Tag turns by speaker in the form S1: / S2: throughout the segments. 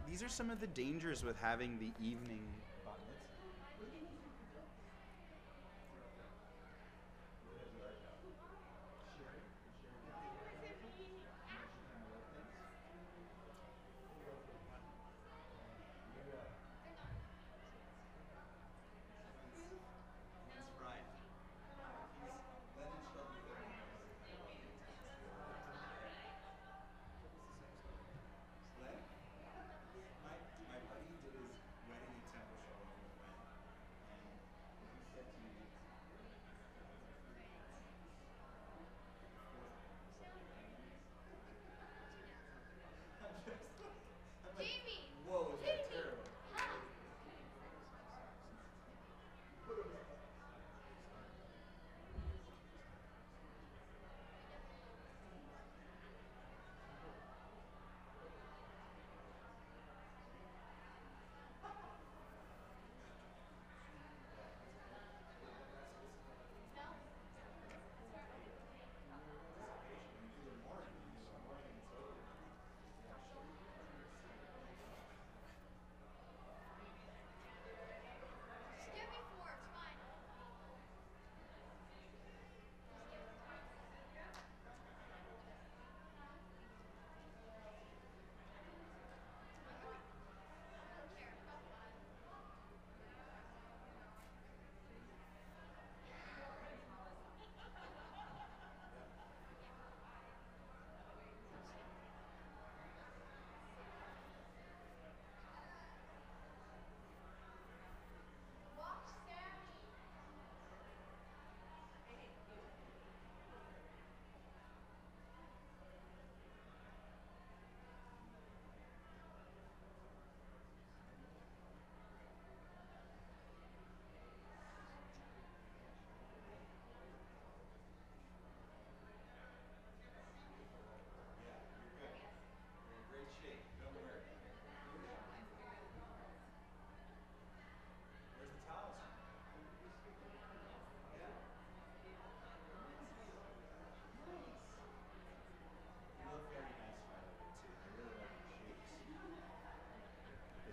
S1: these are some of the dangers with having the evening bat mitzvah. Whoa, is that terrible?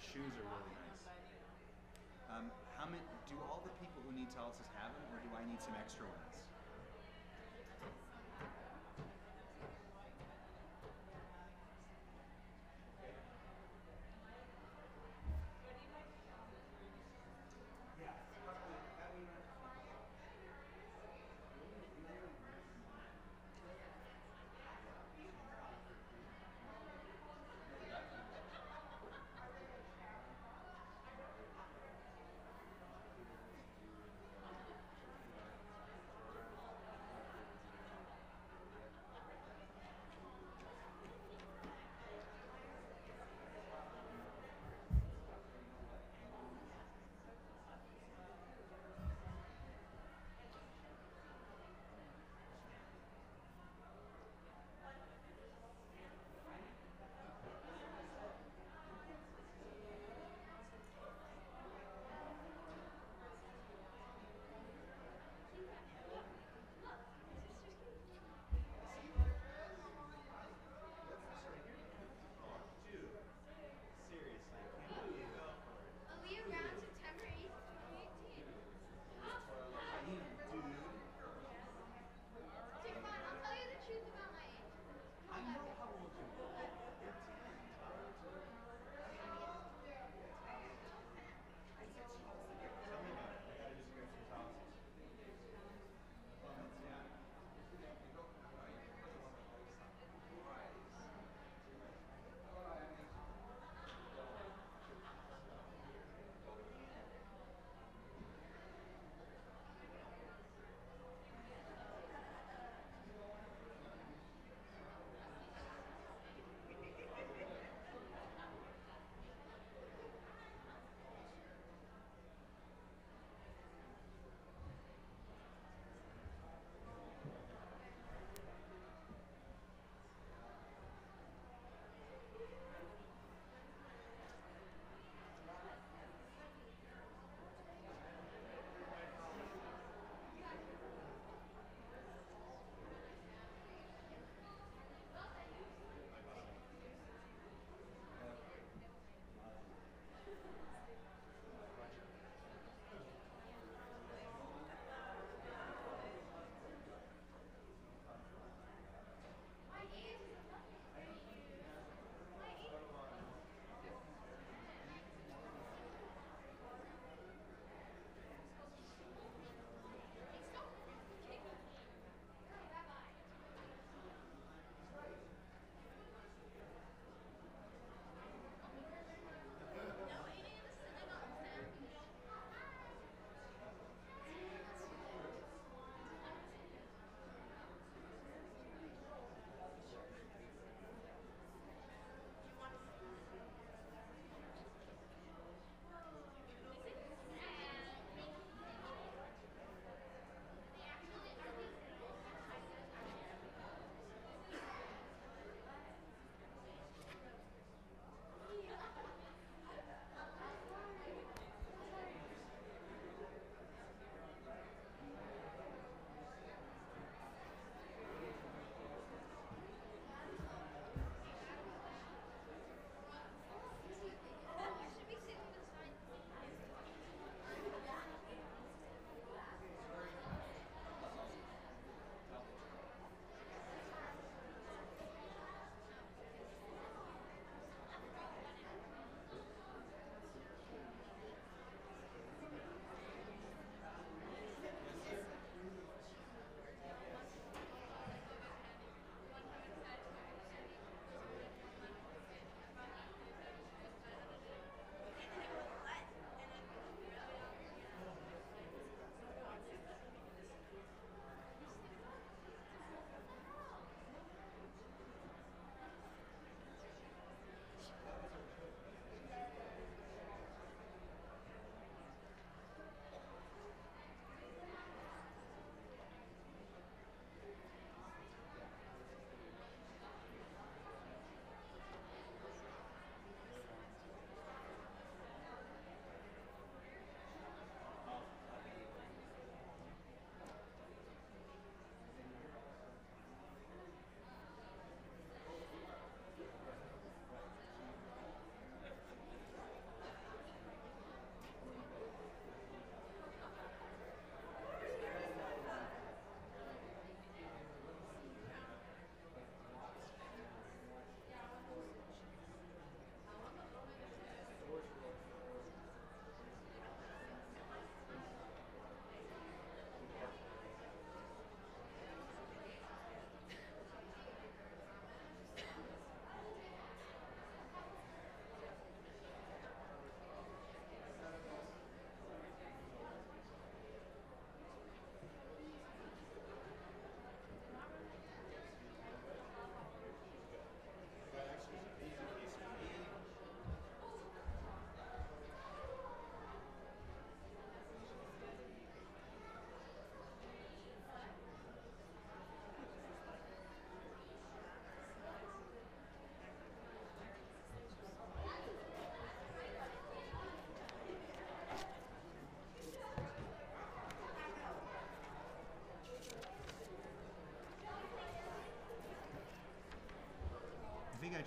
S1: Shoes are really nice. How many? Do all the people who need talis have them, or do I need some extra ones?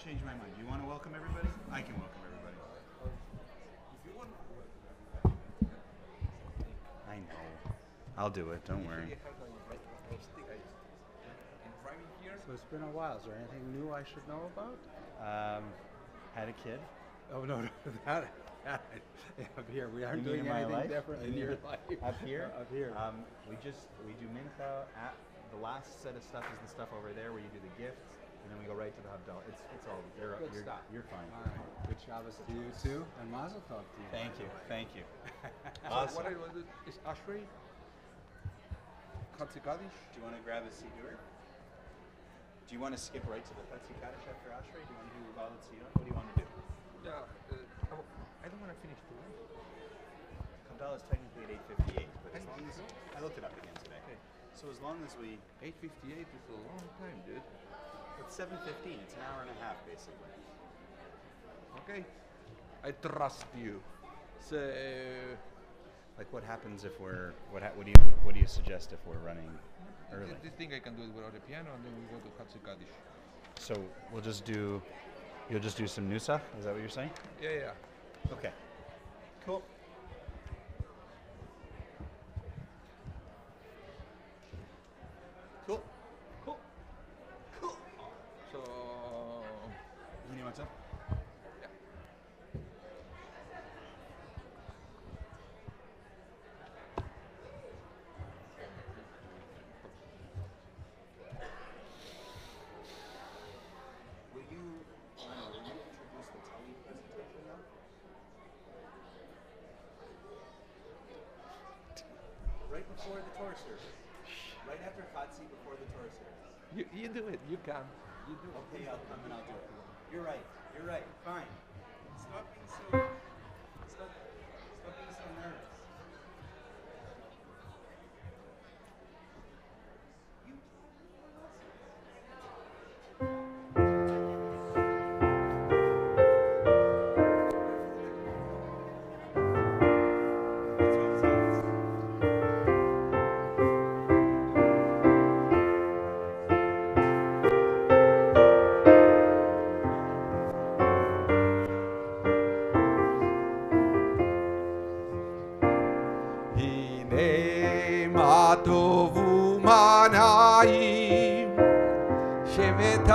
S1: changed my mind. You want to welcome everybody? I can welcome everybody.
S2: If you want.
S1: I know. I'll do it. Don't worry.
S3: So it's been a while. Is there anything new I should know about?
S1: Had a kid.
S3: Oh no, that up here we aren't doing anything different in your life.
S1: Up here?
S3: Up here.
S1: We do Mincha. The last set of stuff is the stuff over there where you do the gifts, and then we go right to the Havdalah. It's all you're
S3: stuff.
S1: You're fine.
S3: All right. Good Shabbos to you too, and Mazel Tov to you.
S1: Thank you. Thank you.
S2: So what I want to do is Ashrei. Chatzi Kaddish.
S1: Do you want to grab a siddur? Do you want to skip right to the Chatzi Kaddish after Ashrei? Do you want to do Uvalat Sion? What do you want to do?
S2: Yeah. I don't want to finish too late.
S1: Havdalah is technically at 8:58, but as long as I looked it up again today. Okay. So as long as we
S2: 8:58 is a long time, dude.
S1: it's 7:15. It's an hour and a half basically.
S2: Okay. I trust you. So.
S1: Like what happens if we're what do you suggest if we're running early?
S2: This thing I can do it without a piano, and then we go to Chatzi Kaddish.
S1: So you'll just do some nusach? Is that what you're saying?
S2: Yeah.
S1: Okay. Cool. Cool.
S2: So.
S1: You need what's up? Will you introduce the Talia presentation now? Right before the Torah service. Right after Chatzi, before the Torah service.
S2: You do it. You can. You do it.
S1: Okay, I'll come and I'll do it. You're right. Fine. Stop being so nervous.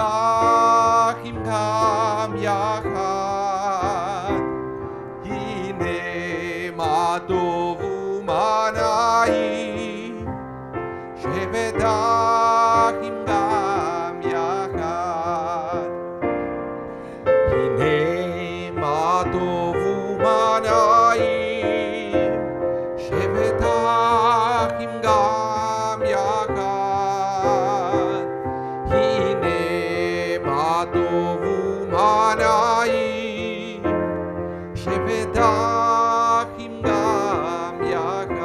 S2: שבטחים גם יחד, הנה מה טוב ומה נעים, שבטחים גם יחד, הנה מה טוב ומה נעים, שבטחים גם יחד. טוב ומה נעים, שבטחים גם יחד.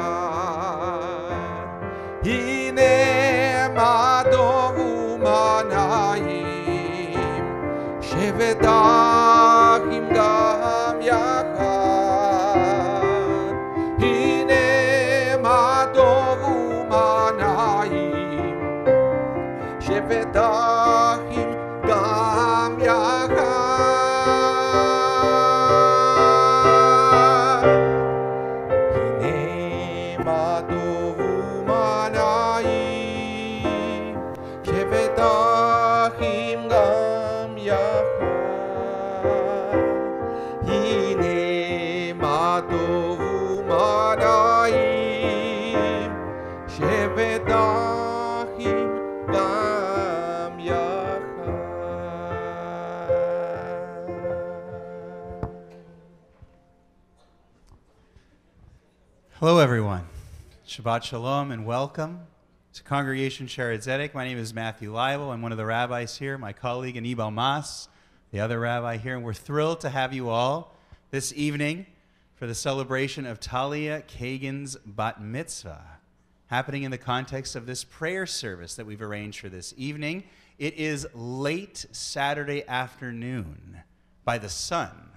S2: הנה מה טוב ומה נעים, שבטחים גם יחד. הנה מה טוב ומה נעים, שבטחים גם יחד. הנה מה טוב ומה נעים, שבטחים גם יחד. הנה מה טוב ומה נעים, שבטחים גם יחד.
S1: Hello, everyone. Shabbat Shalom and welcome to Congregation Shaare Zedek. My name is Matthew Leibel. I'm one of the rabbis here. My colleague Anibal Mas, the other rabbi here. And we're thrilled to have you all this evening for the celebration of Talia Kagan's Bat Mitzvah, happening in the context of this prayer service that we've arranged for this evening. It is late Saturday afternoon by the sun.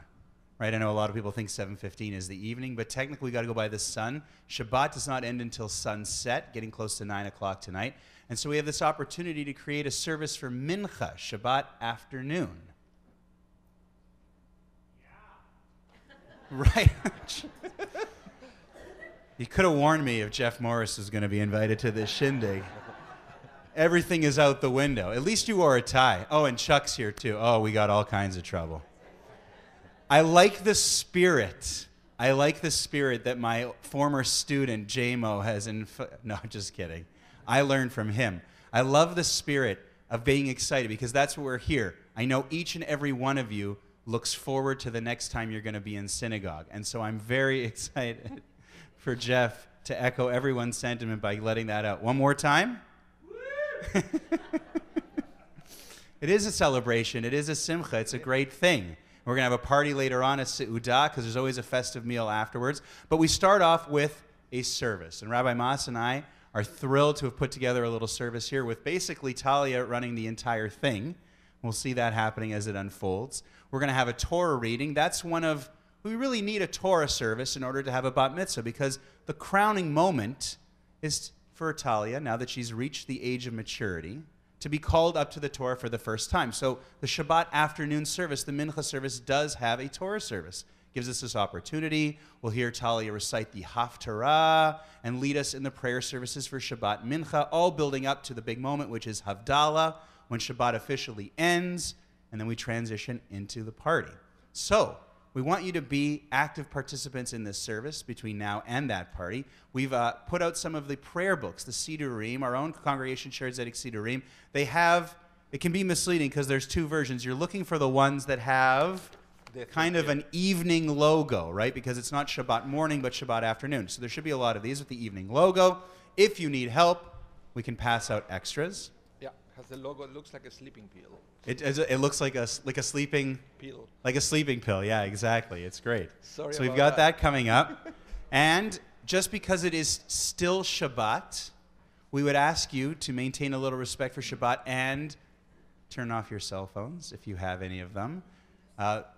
S1: Right, I know a lot of people think 7:15 is the evening, but technically we got to go by the sun. Shabbat does not end until sunset, getting close to 9 o'clock tonight. And so we have this opportunity to create a service for Mincha, Shabbat afternoon. Right. You could have warned me if Jeff Morris was going to be invited to this shindig. Everything is out the window. At least you wore a tie. Oh, and Chuck's here too. Oh, we got all kinds of trouble. I like the spirit. I like the spirit that my former student, J-Mo, has no, just kidding. I learned from him. I love the spirit of being excited because that's what we're here. I know each and every one of you looks forward to the next time you're going to be in synagogue. And so I'm very excited for Jeff to echo everyone's sentiment by letting that out. One more time. It is a celebration. It is a simcha. It's a great thing. We're going to have a party later on, a seudah, because there's always a festive meal afterwards. But we start off with a service. And Rabbi Mas and I are thrilled to have put together a little service here with basically Talia running the entire thing. We'll see that happening as it unfolds. We're going to have a Torah reading. That's one of, we really need a Torah service in order to have a bat mitzvah, because the crowning moment is for Talia, now that she's reached the age of maturity, to be called up to the Torah for the first time. So the Shabbat afternoon service, the Mincha service, does have a Torah service. Gives us this opportunity. We'll hear Talia recite the Haftarah and lead us in the prayer services for Shabbat Mincha, all building up to the big moment, which is Havdalah, when Shabbat officially ends, and then we transition into the party. So we want you to be active participants in this service between now and that party. We've put out some of the prayer books, the Sidurim, our own congregation shared Zedek Sidurim. They have, it can be misleading because there's two versions. You're looking for the ones that have kind of an evening logo, right? Because it's not Shabbat morning, but Shabbat afternoon. So there should be a lot of these with the evening logo. If you need help, we can pass out extras.
S2: Yeah, has the logo. It looks like a sleeping pill.
S1: It looks like a sleeping
S2: Pill.
S1: Like a sleeping pill. Yeah, exactly. It's great.
S2: Sorry
S1: so we've
S2: about
S1: got that coming up. And just because it is still Shabbat, we would ask you to maintain a little respect for Shabbat and turn off your cell phones if you have any of them.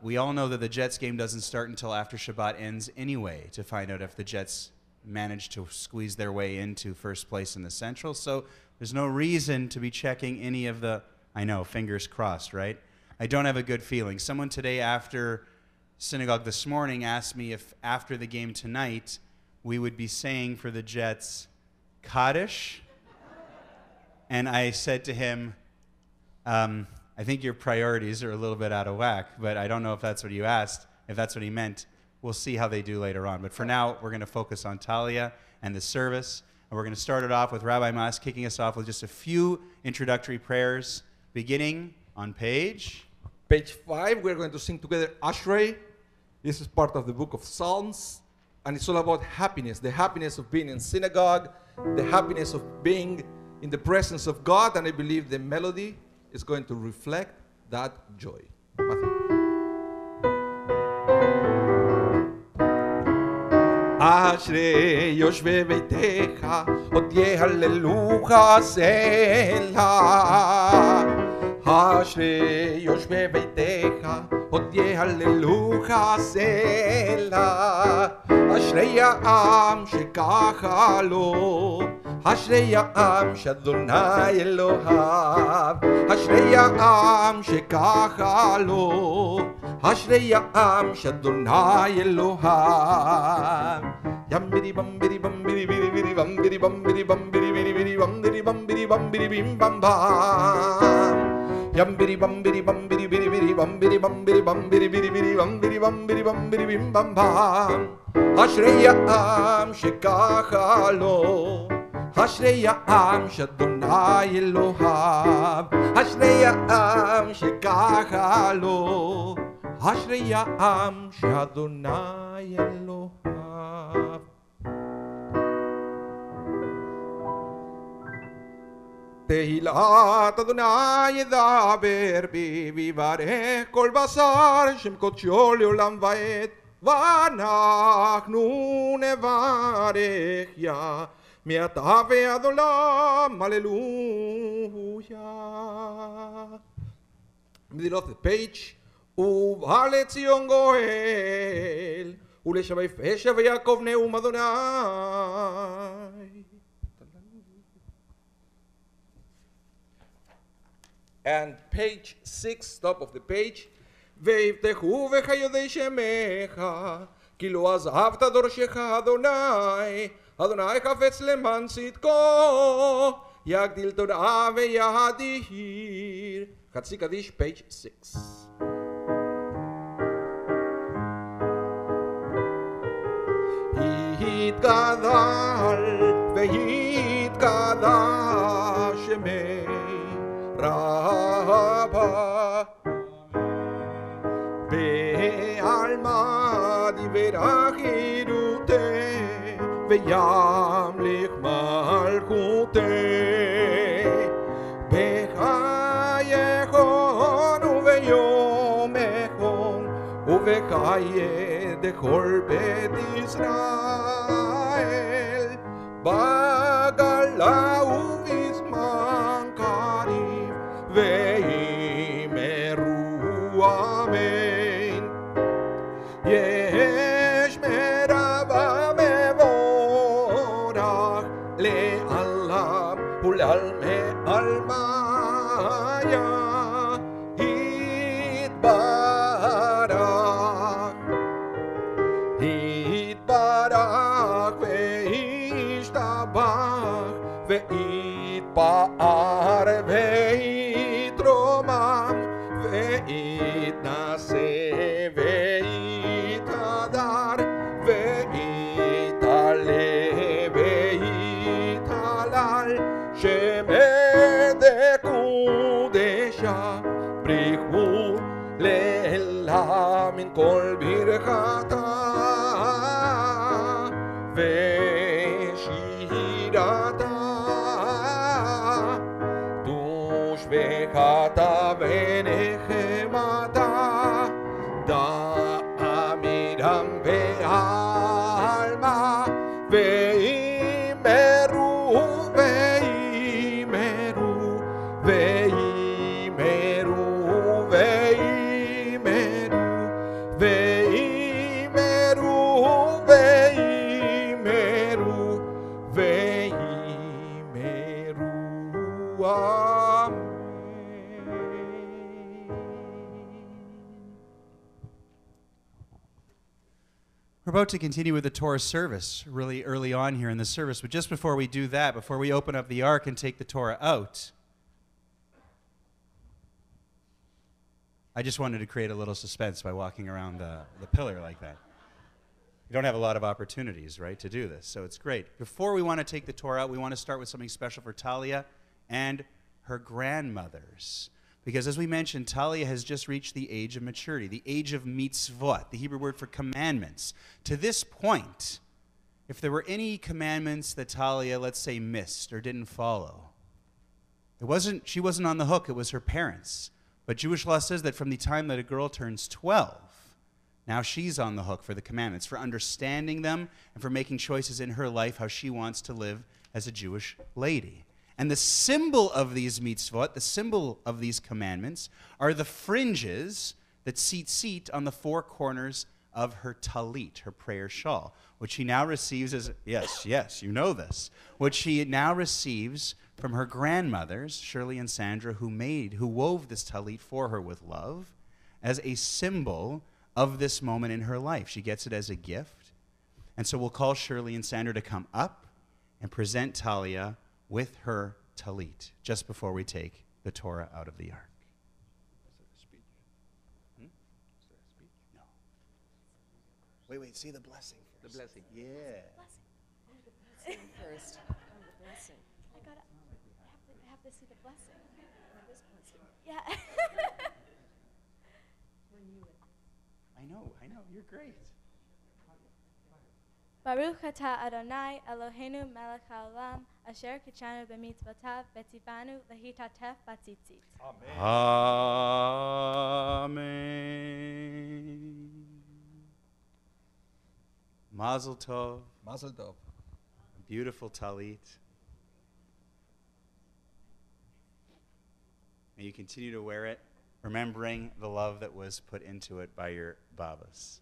S1: We all know that the Jets game doesn't start until after Shabbat ends anyway, to find out if the Jets managed to squeeze their way into first place in the Central. So there's no reason to be checking any of the, I know, fingers crossed, right? I don't have a good feeling. Someone today after synagogue this morning asked me if after the game tonight we would be saying for the Jets, Kaddish. And I said to him, I think your priorities are a little bit out of whack, but I don't know if that's what you asked. If that's what he meant, we'll see how they do later on. But for now, we're going to focus on Talia and the service. And we're going to start it off with Rabbi Mas kicking us off with just a few introductory prayers, beginning on page
S2: 5. We're going to sing together Ashrei. This is part of the book of Psalms, and it's all about happiness, the happiness of being in synagogue, the happiness of being in the presence of God, and I believe the melody is going to reflect that joy. Ashrei yoshvei beitecha, od yehallelucha selah. Ashrei yoshvei beitecha, od yehallelucha selah. Ashrei ha'am shekacha lo, Ashrei ha'am she'Adonai Elohav. Ashrei ha'am shekacha lo, Ashrei ha'am she'Adonai Elohav. Yam bidi bam bidi bam bidi bidi bidi bam bidi bam bidi bam bidi bidi bidi bam bidi bam bidi bam bidi bim bam bam. Yam bidi bam bidi bam bidi bidi bidi bam bidi bam bidi bam bidi bidi bidi bam bidi bam bidi bam bidi bim bam bam. Ashrei ha'am shekacha lo, Ashrei ha'am she'Adonai Elohav. Ashrei ha'am shekacha lo, Ashrei ha'am she'Adonai Elohav. תהילת אדוני ידבר בי ויברך כל בשר שם קודשו לעולם ועד ואנחנו נברך יה מעתה ועד עולם הללויה. Middle of the page. ובא לציון גואל ולשבי פשע ויעקב נאום אדוני. And page 6, top of the page. ויבטחו וחיודי שמך כי לא עזבת דורשך אדוני, אדוני חפץ למען צדקו, יגדיל תודעה ויאדיר. חצי קדיש, page 6. יתגדל ויתקדש שמי רבה בעלמא דיברה חירותי וימליך מלכותי בחייכון וביומכון ובחיי דכל בית ישראל בגלה ובזמן קריב ואמרו אמן. יש מרבה מבורך לעלם ולעלמי עלמיה יתברך וישתבח ויתפאר ויתרומם ויתנשא ויתהדר ויתעלה ויתהלל שמי דקודשה בריחו לאלה מן כל ברכתה ושירתה תושבחתה ונחמתה דעמידם ועלמה ואימרו ואימרו ואימרו ואימרו ואימרו ואימרו ואימרו אמן.
S1: We're about to continue with the Torah service really early on here in the service, but just before we do that, before we open up the ark and take the Torah out, I just wanted to create a little suspense by walking around the pillar like that. You don't have a lot of opportunities, right, to do this, so it's great. Before we want to take the Torah out, we want to start with something special for Talia and her grandmothers. Because as we mentioned, Talia has just reached the age of maturity, the age of mitzvot, the Hebrew word for commandments. To this point, if there were any commandments that Talia, let's say, missed or didn't follow, she wasn't on the hook, it was her parents. But Jewish law says that from the time that a girl turns 12, now she's on the hook for the commandments, for understanding them and for making choices in her life how she wants to live as a Jewish lady. And the symbol of these mitzvot, the symbol of these commandments, are the fringes that seat on the four corners of her talit, her prayer shawl, which she now receives as, yes, you know this, which she now receives from her grandmothers, Shirley and Sandra, who wove this talit for her with love, as a symbol of this moment in her life. She gets it as a gift. And so we'll call Shirley and Sandra to come up and present Talia with her talit, just before we take the Torah out of the ark.
S2: Is there a speech?
S1: Hmm?
S2: Is there a speech?
S1: No. Wait, say the blessing first.
S2: The blessing.
S1: Yeah.
S4: Blessing first. The blessing. I have to see the blessing. This blessing. Yeah.
S1: I know, you're great.
S4: Baruch atah Adonai Eloheinu melech haolam asher kitshanu b'mitzvotav v'tzivanu lehitatef b'tzitzit.
S1: Amen. Mazel tov.
S2: Mazel tov.
S1: A beautiful talit. May you continue to wear it, remembering the love that was put into it by your babas.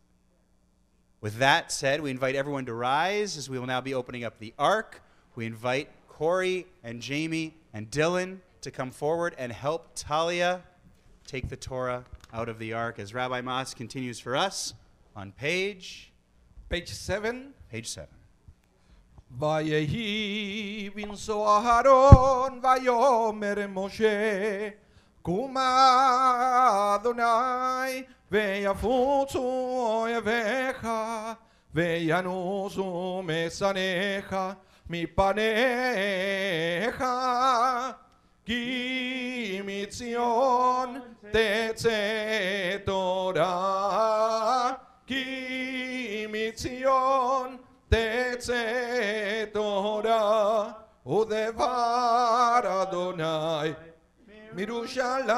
S1: With that said, we invite everyone to rise as we will now be opening up the ark. We invite Corey and Jamie and Dylan to come forward and help Talia take the Torah out of the ark as Rabbi Mas continues for us on page
S2: Page 7.
S1: Page 7.
S2: ויהי בנשוא אהרון ויאמר משה קומה אדוני ויפוצו אויביך וינוסו משנאיך מפניך כי מציון תצא תורה כי מציון תצא תורה ודבר אדוני מירושלים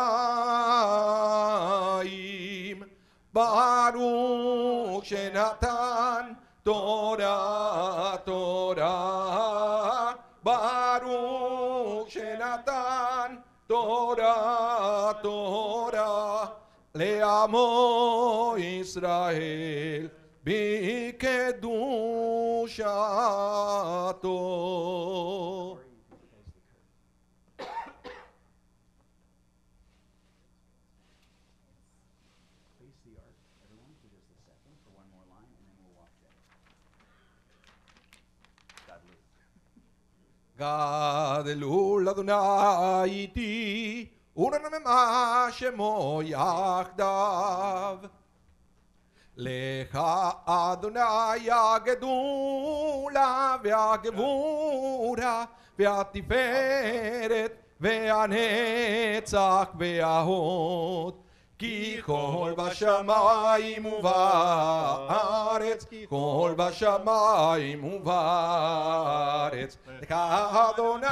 S2: ברוך שנתן תורה תורה ברוך שנתן תורה תורה לעמו ישראל בקדושתו. גדלו לאדוני איתי ונרנמה שמו יחדיו לך אדוני הגדולה והגבורה והתפארת והנצח וההוד כי כל בשמיים ובארץ כל בשמיים ובארץ לך אדוני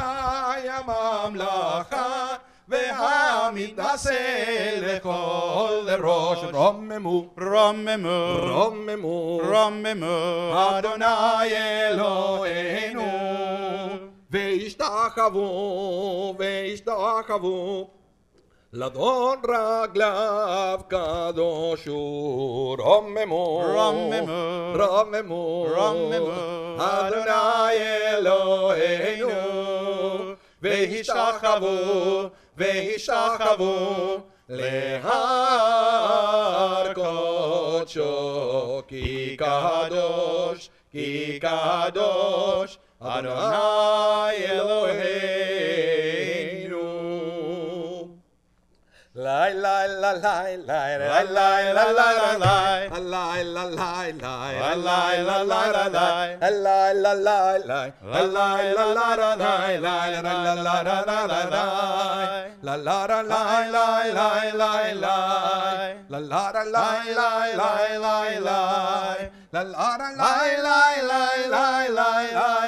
S2: הממלכה והמתנשא לכל ראש רוממו
S1: רוממו,
S2: רוממו
S1: רוממו,
S2: אדוני אלוהינו וישתחוו וישתחוו לדון רגליו קדוש הוא רוממו
S1: רוממו,
S2: רוממו
S1: רוממו,
S2: אדוני אלוהינו וישתחוו וישתחוו להר קודשו כי קדוש אדוני אלוהינו. Lai lai la lai lai lai lai la la lai lai la lai lai lai la la lai lai la lai lai lai la la lai lai la la la la la lai lai lai lai lai la la lai lai lai lai lai la la lai lai lai lai lai lai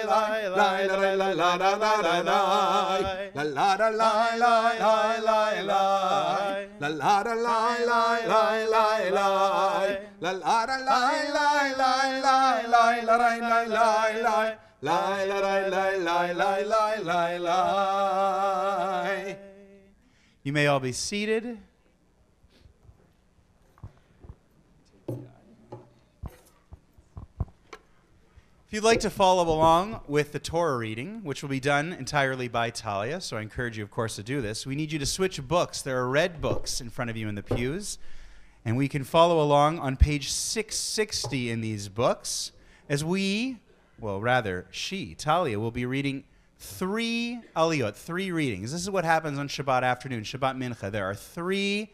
S2: lai lai la la la la la la la lai lai lai lai lai la la la la la la la la la la la la la la la la la la.
S1: You may all be seated. If you'd like to follow along with the Torah reading, which will be done entirely by Talia, so I encourage you, of course, to do this, we need you to switch books. There are red books in front of you in the pews, and we can follow along on page 660 in these books as she, Talia, will be reading 3 aliyot, 3 readings. This is what happens on Shabbat afternoon, Shabbat Mincha. There are 3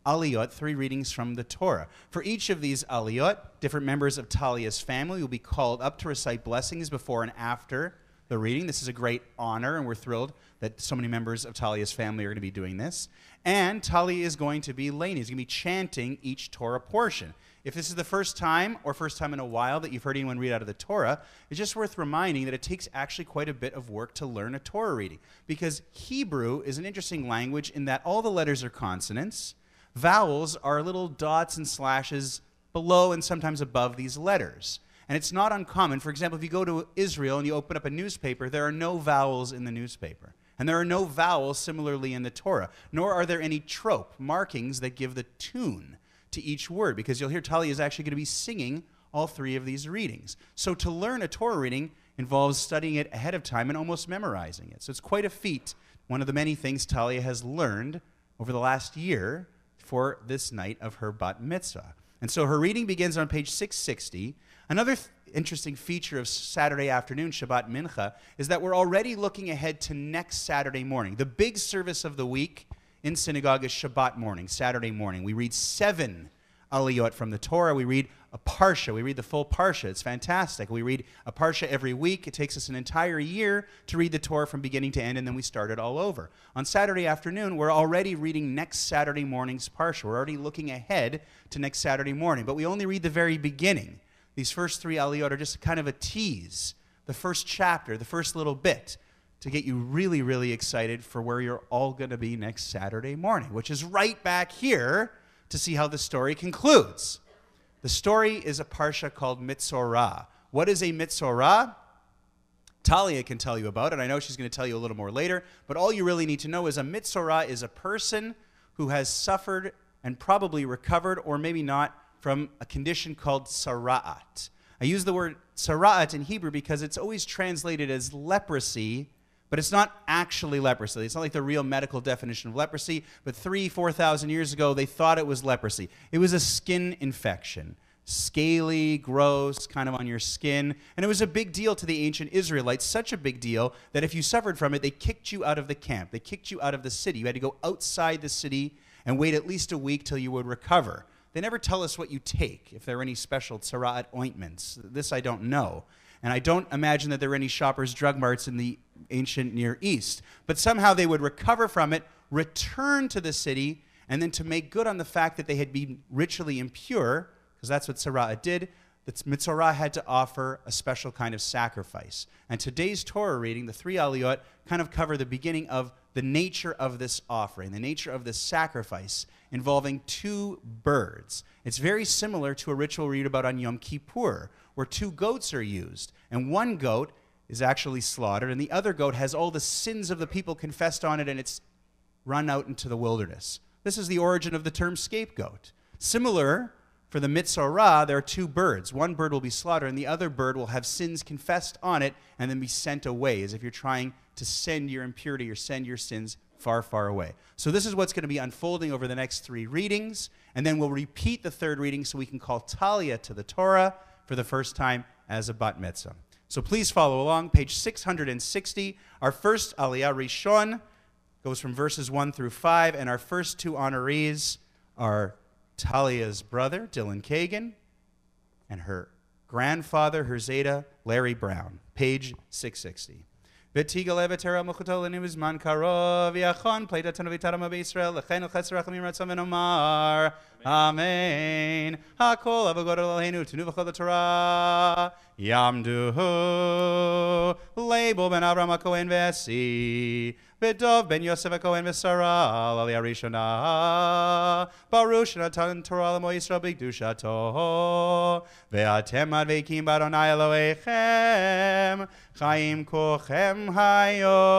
S1: aliyot, 3 readings from the Torah. For each of these aliyot, different members of Talia's family will be called up to recite blessings before and after the reading. This is a great honor, and we're thrilled that so many members of Talia's family are going to be doing this. And Talia is going to be learning. He's going to be chanting each Torah portion. If this is the first time or first time in a while that you've heard anyone read out of the Torah, it's just worth reminding that it takes actually quite a bit of work to learn a Torah reading, because Hebrew is an interesting language in that all the letters are consonants. Vowels are little dots and slashes below and sometimes above these letters. And it's not uncommon. For example, if you go to Israel and you open up a newspaper, there are no vowels in the newspaper. And there are no vowels similarly in the Torah, nor are there any trope, markings that give the tune to each word, because you'll hear Talia is actually going to be singing all 3 of these readings. So to learn a Torah reading involves studying it ahead of time and almost memorizing it. So it's quite a feat, one of the many things Talia has learned over the last year for this night of her bat mitzvah. And so her reading begins on page 660. Another interesting feature of Saturday afternoon, Shabbat Mincha, is that we're already looking ahead to next Saturday morning. The big service of the week in synagogue is Shabbat morning, Saturday morning. We read 7 aliyot from the Torah. We read a parsha. We read the full parsha. It's fantastic. We read a parsha every week. It takes us an entire year to read the Torah from beginning to end, and then we start it all over. On Saturday afternoon, we're already reading next Saturday morning's parsha. We're already looking ahead to next Saturday morning, but we only read the very beginning. These first 3 aliyot are just kind of a tease, the first chapter, the first little bit, to get you really, really excited for where you're all going to be next Saturday morning, which is right back here to see how the story concludes. The story is a parsha called Mitzvah. What is a Mitzvah? Talia can tell you about it. I know she's going to tell you a little more later, but all you really need to know is a Mitzvah is a person who has suffered and probably recovered, or maybe not, from a condition called sara'at. I use the word sara'at in Hebrew because it's always translated as leprosy, but it's not actually leprosy. It's not like the real medical definition of leprosy, but 3,000-4,000 years ago, they thought it was leprosy. It was a skin infection, scaly, gross, kind of on your skin, and it was a big deal to the ancient Israelites, such a big deal that if you suffered from it, they kicked you out of the camp. They kicked you out of the city. You had to go outside the city and wait at least a week till you would recover. They never tell us what you take, if there are any special tzara'at ointments. This I don't know. And I don't imagine that there are any Shoppers Drug Marts in the ancient Near East. But somehow they would recover from it, return to the city, and then to make good on the fact that they had been ritually impure, because that's what tzara'at did, the Mitzvah had to offer a special kind of sacrifice. And today's Torah reading, the 3 aliyot, kind of cover the beginning of the nature of this offering, the nature of this sacrifice, involving 2 birds. It's very similar to a ritual we read about on Yom Kippur, where 2 goats are used, and one goat is actually slaughtered, and the other goat has all the sins of the people confessed on it, and it's run out into the wilderness. This is the origin of the term scapegoat. Similar, for the Mitzvah, there are 2 birds. One bird will be slaughtered, and the other bird will have sins confessed on it and then be sent away, as if you're trying to send your impurity or send your sins far, far away. So this is what's going to be unfolding over the next 3 readings, and then we'll repeat the 3rd reading so we can call Talia to the Torah for the first time as a bat mitzvah. So please follow along, page 660. Our first aliyah, Rishon, goes from verses 1 through 5, and our first 2 honorees are Talia's brother, Dylan Kagan, and her grandfather, her Zeta, Larry Brown. Page 660. ותיגל ותרא מלכותו לנו בזמן קרוב, ויחון פליטתנו ויתרמה בישראל, לכן לחסר רחמים רצון ונאמר, אמן. הכל אבו גודל אלוהינו, תנו בכל התורה, יעמדו ליבו בן אברהם הכהן ועשי, ודוב בן יוסף הכהן ושרה, לעלייה הראשונה, ברוך שנתן תורה לעמו ישראל בקדושתו, ואתם הדבקים באדוני אלוהיכם, חיים כולכם היום.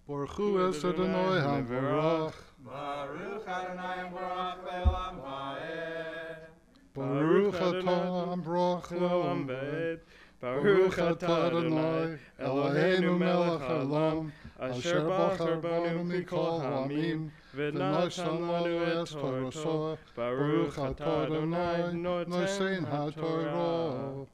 S5: Baruch hu es Adonai HaMevorach.
S1: Baruch Adonai Baruch Le'olam Va'ed.
S5: Baruch atah HaMevorach Le'olam Va'ed. Baruch atah Adonai Eloheinu melech haolam, asher bachar banu mikol ha'amim, v'natan lanu et Toraso. Baruch atah Adonai nosein ha'Torah.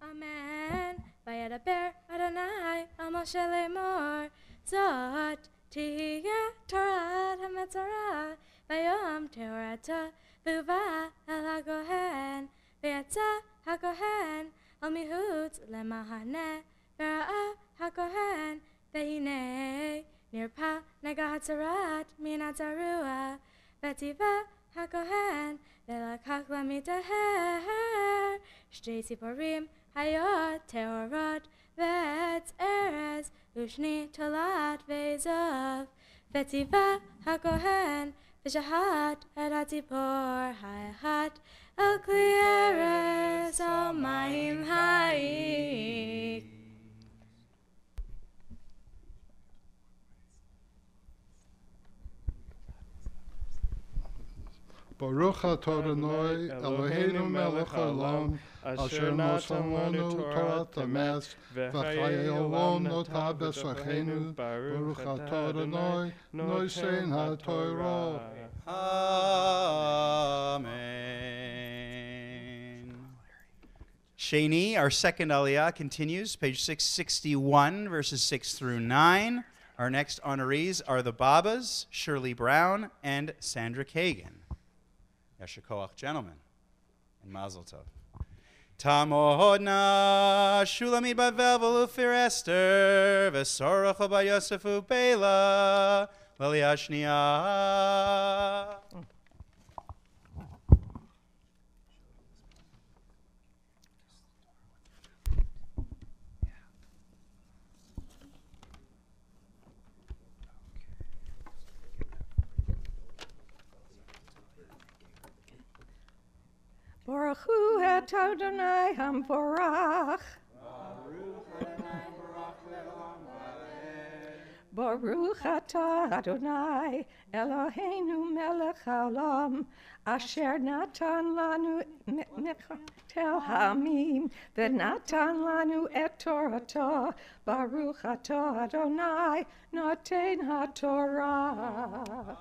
S4: Amen. Vayadaber Adonai al Moshe lemor, Zot tihya Torah ha'metzorah, Vayom Torata v'uva el hakohen, V'yatza hakohen al mihutz lemahane, V'ra'a hakohen, V'hinei nirpa nega hatzarat min hatzarua, V'tiva hakohen, V'lakach lamitaher, Shtei tziporim hayot teorot, V'etz erez, Ushni talat ve'zav, V'tiva hakohen, V'shahat et hatzipor ha'echat, El kli erez al mayim ha'ik.
S5: Baruch atah Adonai Eloheinu melech haolam, asher natan lanu Torat emes, v'chayei olam notah b'sachenu. Baruch atah Adonai nosein haTorah.
S1: Amen. Sheni, our second aliyah, continues, page 661, verses 6 through 9. Our next honorees are the Babas, Shirley Brown, and Sandra Kagan. Yasher Koach, gentlemen, and Mazel Tov. Tamodna Shulamit Bavel v'Lufir Esther v'Sorach ba Yosefu Bela Laliashnia.
S6: Baruch hu et Adonai hamvorach. Baruch atah Adonai Eloheinu melech haolam, asher natan lanu tel hamim, v'natan lanu et Torato. Baruch atah Adonai noten haTorah.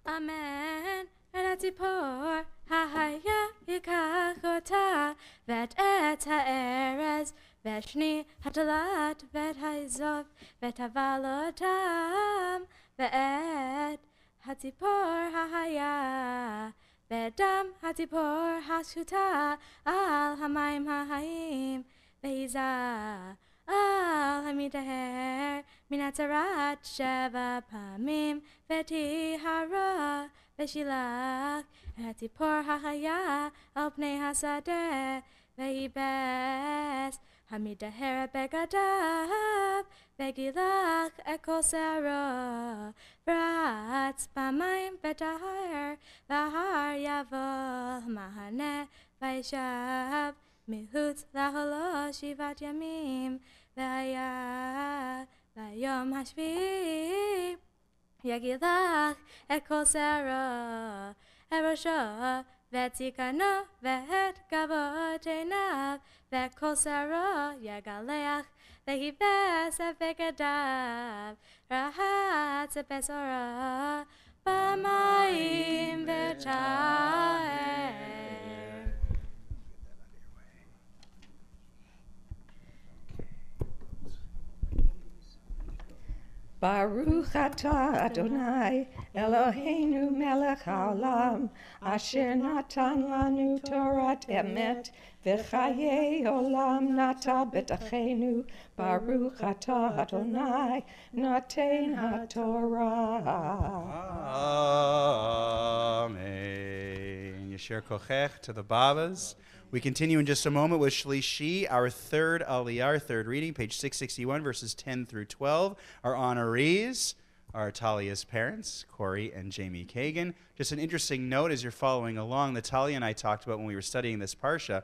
S7: Amen. V'natipor ha'haya yikachota v'et et ha'erez v'shni hatalat v'et ha'izov v'et havalotam v'et hatipor ha'haya v'dam hatipor ha'shuta al hamayim ha'hayim v'hiza al hamidaher minatarat sheva pamim v'tihara v'shilach hatipor ha'haya al pnei hasadeh v'yibes hamidaher begadav v'gilach ekol sera v'ratz pamayim v'tahar v'har yavol mahane v'yishav mihutz laholo shivat yamim v'haya v'yom hashvi yagilach ekol sera erosho v'tzikano v'et kavod einav v'kol sera yagaleach v'hibes v'gadav rahatz v'sora b'mayim v'taher.
S6: Baruch atah Adonai Eloheinu melech haolam, asher natan lanu Torat emet, v'chayei olam nata b'tachenu. Baruch atah Adonai noten haTorah.
S1: Amen. Yasher Kochech to the Babas. We continue in just a moment with Shlishi, our third aliyah, our third reading, page 661, verses 10 through 12. Our honorees are Talia's parents, Corey and Jamie Kagan. Just an interesting note as you're following along, that Talia and I talked about when we were studying this parsha.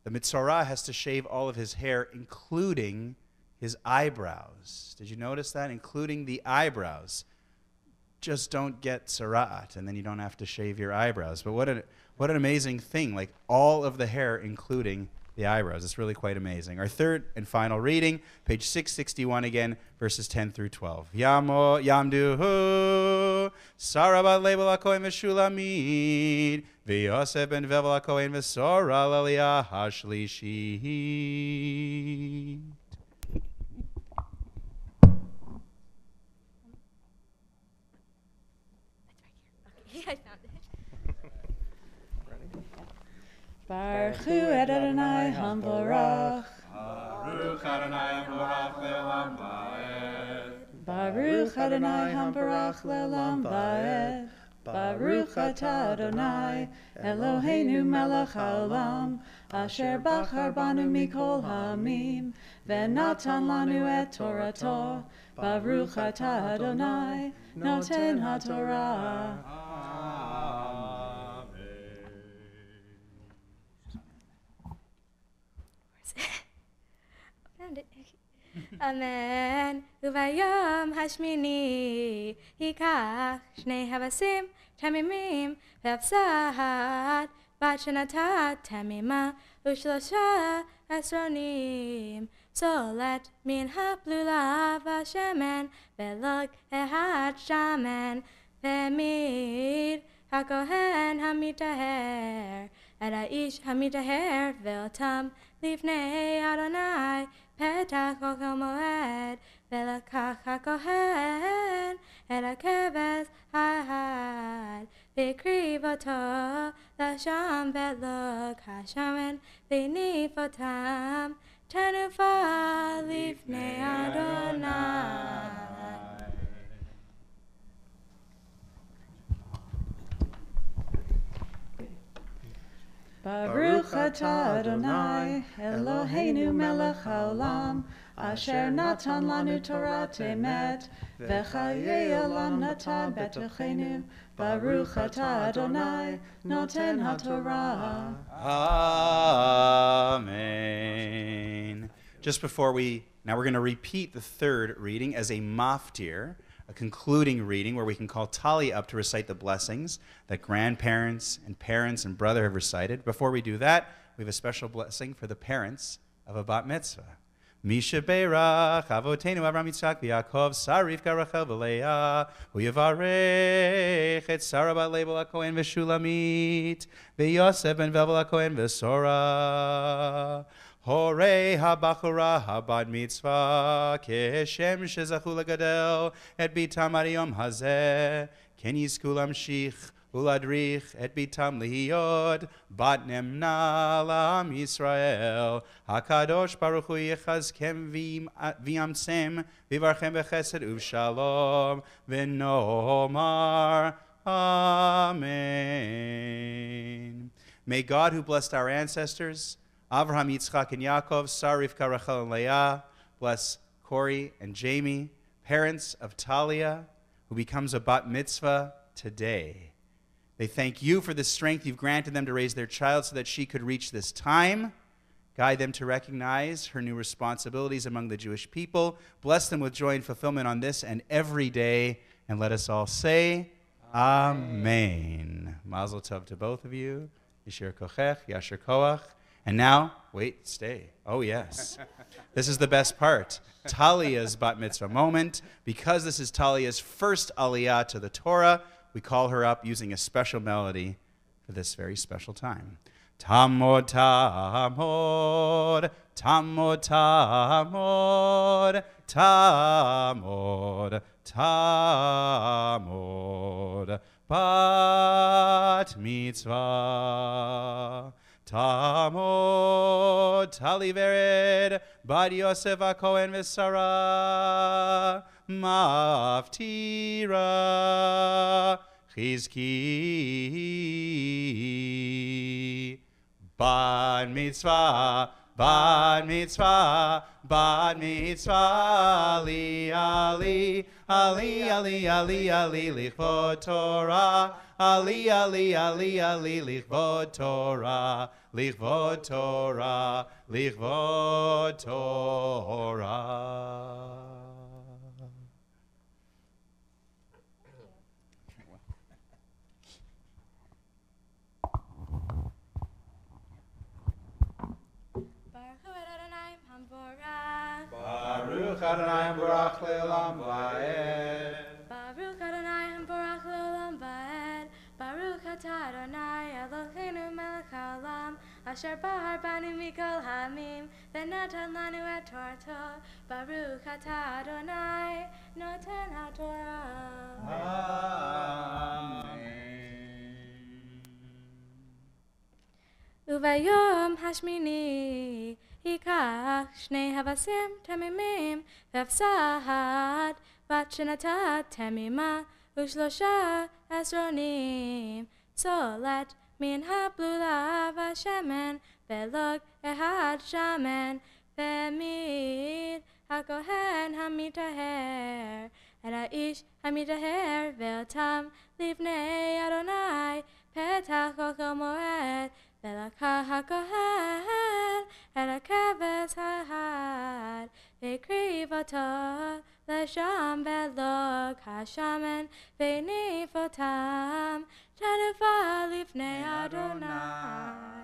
S1: The Mitzvah has to shave all of his hair, including his eyebrows. Did you notice that? Including the eyebrows. Just don't get tzara'at, and then you don't have to shave your eyebrows. But what an amazing thing, like all of the hair, including the eyebrows. It's really quite amazing. Our third and final reading, page 661 again, verses 10 through 12. Yamduhu, Sarabat Lebel HaKohen Meshulamid, V'Yosef ben Vevel HaKohen V'Sora L'Aliyah HaShlishit.
S7: I found it.
S8: Baruch hu Adonai hamvorach.
S1: Baruch Adonai hamvorach le'olam va'ed.
S8: Baruch Adonai hamvorach le'olam va'ed. Baruch atah Adonai Eloheinu melech haolam, asher bachar banu mikol ha'amim, v'natan lanu et Torato. Baruch atah Adonai noten haTorah.
S7: Found it. Amen. Uvayom hashmini hikach shnei havasim tamimim v'afsahat bat shanatat tamima ushlosha esronim solet min haplulav hashemen velog ehad shaman v'mid hakohen hamitaher et haish hamitaher v'otam lifnei Adonai Petach Chol Moed Velakach HaKohen Et HaKeves HaHad V'kriv Oto Lasham Velok HaShamen V'nif Otam Tenufa Lifnei Adonai.
S8: Baruch atah Adonai, Eloheinu melech haolam, asher natan lanu Torah emet, v'chayei olam natan betochenu. Baruch atah Adonai, noten haTorah.
S1: Amen. Just before now we're going to repeat the third reading as a maftir, a concluding reading where we can call Talia up to recite the blessings that grandparents and parents and brother have recited. Before we do that, we have a special blessing for the parents of a bat mitzvah. Misha Beirach, Avotenu Avraham Yitzchak v'Yaakov, Sarah Rivka Rachel v'Leah, Hu Yevarech et Sarah bat Leibel HaKohen v'Shulamit, v'Yosef ben Vevel HaKohen v'Sora. Horei habachura habad mitzvah keshem shezachu legadel et bitam ariyom hazeh ken yizku lamshich uladrich et bitam lihiyod bat nemna lam Yisrael hakadosh baruch hu yechazkem v'yamsem v'varchem b'chesed uv'shalom v'nomar Amen. May God, who blessed our ancestors, Avraham, Yitzchak, and Yaakov, Sarah, Rivka, Rachel, and Leah, bless Corey and Jamie, parents of Talia, who becomes a bat mitzvah today. They thank you for the strength you've granted them to raise their child so that she could reach this time. Guide them to recognize her new responsibilities among the Jewish people. Bless them with joy and fulfillment on this and every day. And let us all say, Amen. Mazel tov to both of you. Yishir kochech, yasher koach. And now, wait, stay. Oh, yes. This is the best part. Talia's bat mitzvah moment. Because this is Talia's first aliyah to the Torah, we call her up using a special melody for this very special time. Tamod, tamod, tamod, tamod, tamod, tamod, bat mitzvah. Tamod, Tali vered, Bad Yosef HaKohen v'Sara, Maftira, Chizki, Bad Mitzvah, Bad Mitzvah, Bad Mitzvah, Ali, Ali, Ali, Ali, Ali, Ali, Lichvot Torah, Ali, Ali, Ali, Ali, Lichvot Torah, Lichvot Torah, Lichvot Torah.
S3: Baruch Adonai Hamborach Le'olam Va'ed.
S7: Baruch Adonai Hamborach Le'olam Va'ed. Baruch Atah Adonai Eloheinu melech haolam asher bahar banu mikol hamim v'natan lanu et Torto. Baruch Atah Adonai noten haTorah.
S1: Amen.
S7: Uvayom hashmini Hikach shnei havasim tamimim v'afsahat bat shanatat tamima ushlosha esronim solet min haplulav hashemen velog ehad shaman v'mid hakohen hamitaher et haish hamitaher ve'otam livnei Adonai petach chol moed velakach hakohen et HaKeves HaHad V'krivata l'sham v'log hashamen v'nifotam Tadava lifnei Adonai.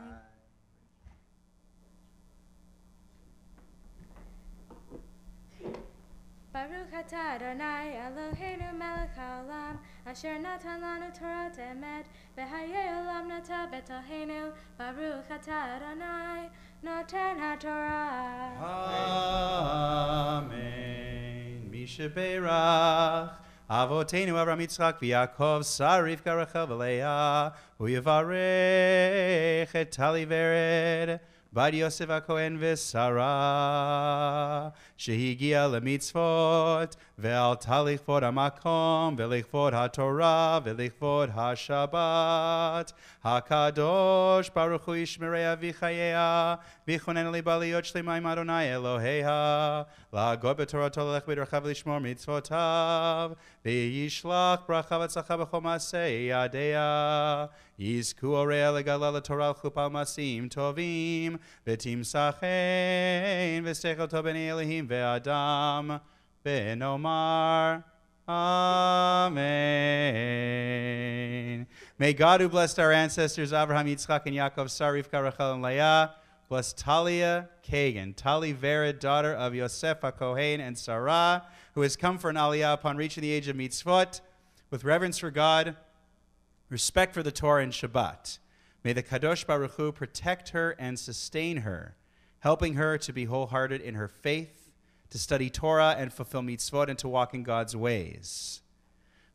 S7: Baruch atah Adonai Eloheinu melech haolam asher natan lanu Torah emet v'hayei olam nata b'toheinu Baruch atah Adonai noten haTorah.
S1: Amen. Misha Beirach Avotenu Avram Yitzchak v'Yaakov Sar Rivka Rachel v'Leah u'yivarech et Talia v'Ered Bad Yosef HaKohen v'Sara shehigia lemitzvot ve'alta lichvod hamakom ve'lichvod haTorah ve'lichvod haShabbat HaKadosh Baruch Hu yishmereha v'chayea v'chunen liba liot shlema im Adonai Eloheha la'agod b'torato l'lech b'derchav l'shmor mitzvotav v'yishlach bracha v'tzacha b'chol ma'aseh yadea yizku orei legala l'torah l'chupa masim tovim v'tim sachein v'stechel tov b'nei Elohim ve'adam v'nomar Amen. May God, who blessed our ancestors Abraham, Yitzchak, and Yaakov, Sar, Rivka, Rachel, and Leah, bless Talia, Kagan, Talia Vered, daughter of Yosef HaKohen and Sarah, who has come for an aliyah upon reaching the age of mitzvot, with reverence for God, respect for the Torah and Shabbat. May the Kadosh Baruch Hu protect her and sustain her, helping her to be wholehearted in her faith, to study Torah and fulfill mitzvot, and to walk in God's ways.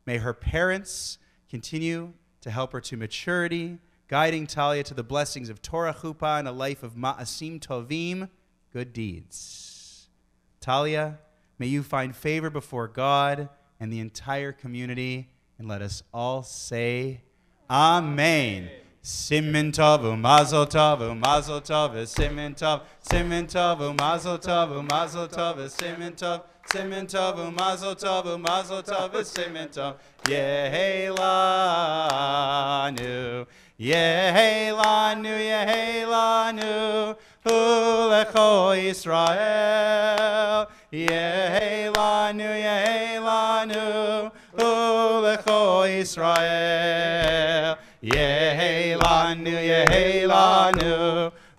S1: May her parents continue to help her to maturity, guiding Talia to the blessings of Torah chuppah and a life of ma'asim tovim, good deeds. Talia, may you find favor before God and the entire community, and let us all say, Amen. Simin tov u'mazel tov u'mazel tov simin tov u'mazel tov u'mazel tov simin tov u'mazel tov simin tov yehelanu u'lecho Yisrael yehelanu u'lecho Yisrael Yehelanu,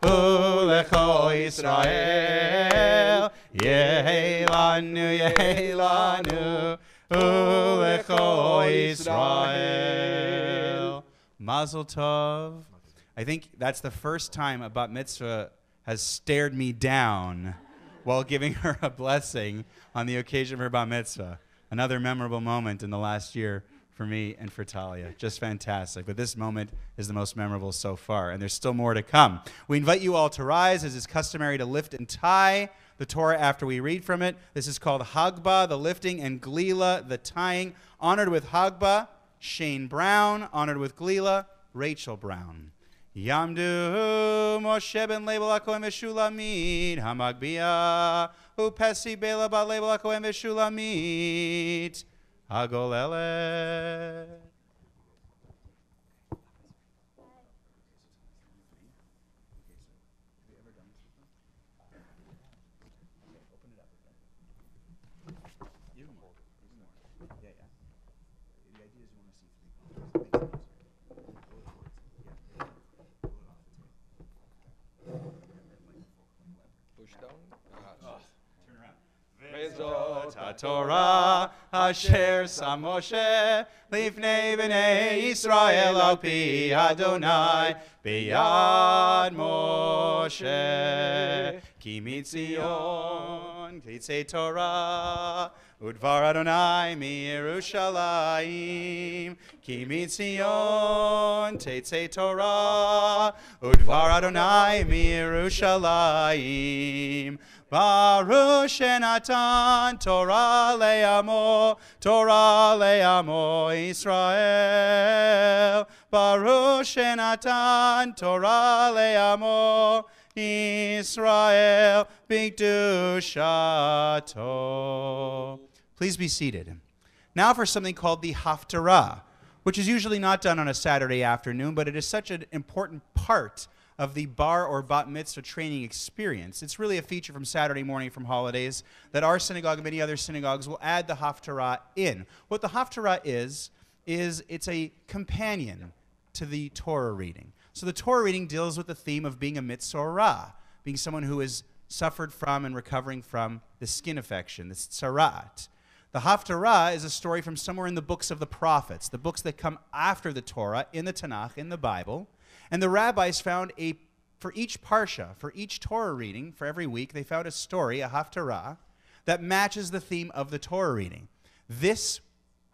S1: u'lecho Yisrael. Yehelanu, u'lecho Yisrael. Mazel tov. I think that's the first time a bat mitzvah has stared me down while giving her a blessing on the occasion of her bat mitzvah. Another memorable moment in the last year for me and for Talia. Just fantastic. But this moment is the most memorable so far, and there's still more to come. We invite you all to rise, as is customary, to lift and tie the Torah after we read from it. This is called Hagba, the lifting, and Glila, the tying. Honored with Hagba, Shane Brown. Honored with Glila, Rachel Brown. Yamdu Moshe ben Label HaKohen v'Shulamit Hamagbia Upesi Bela ba Label HaKohen v'Shulamit Agolele. Torah asher sam Moshe lifnei b'nei Yisrael al pi Adonai biyad Moshe ki mitzion kitzei Torah udvar Adonai mi Yerushalayim ki mitzion tetzei Torah udvar Adonai mi Yerushalayim Baruch Shenatan Torah le'amo Israel. Baruch Shenatan Torah le'amo Israel b'kedushato. Please be seated. Now for something called the Haftarah, which is usually not done on a Saturday afternoon, but it is such an important part of the bar or bat mitzvah training experience. It's really a feature from Saturday morning from holidays that our synagogue and many other synagogues will add the Haftarah in. What the Haftarah is it's a companion to the Torah reading. So the Torah reading deals with the theme of being a mitzorah, being someone who has suffered from and recovering from the skin affection, this tzarat. The Haftarah is a story from somewhere in the books of the prophets, the books that come after the Torah, in the Tanakh, in the Bible. And the rabbis found for each parsha, for each Torah reading, for every week, they found a story, a Haftarah, that matches the theme of the Torah reading. This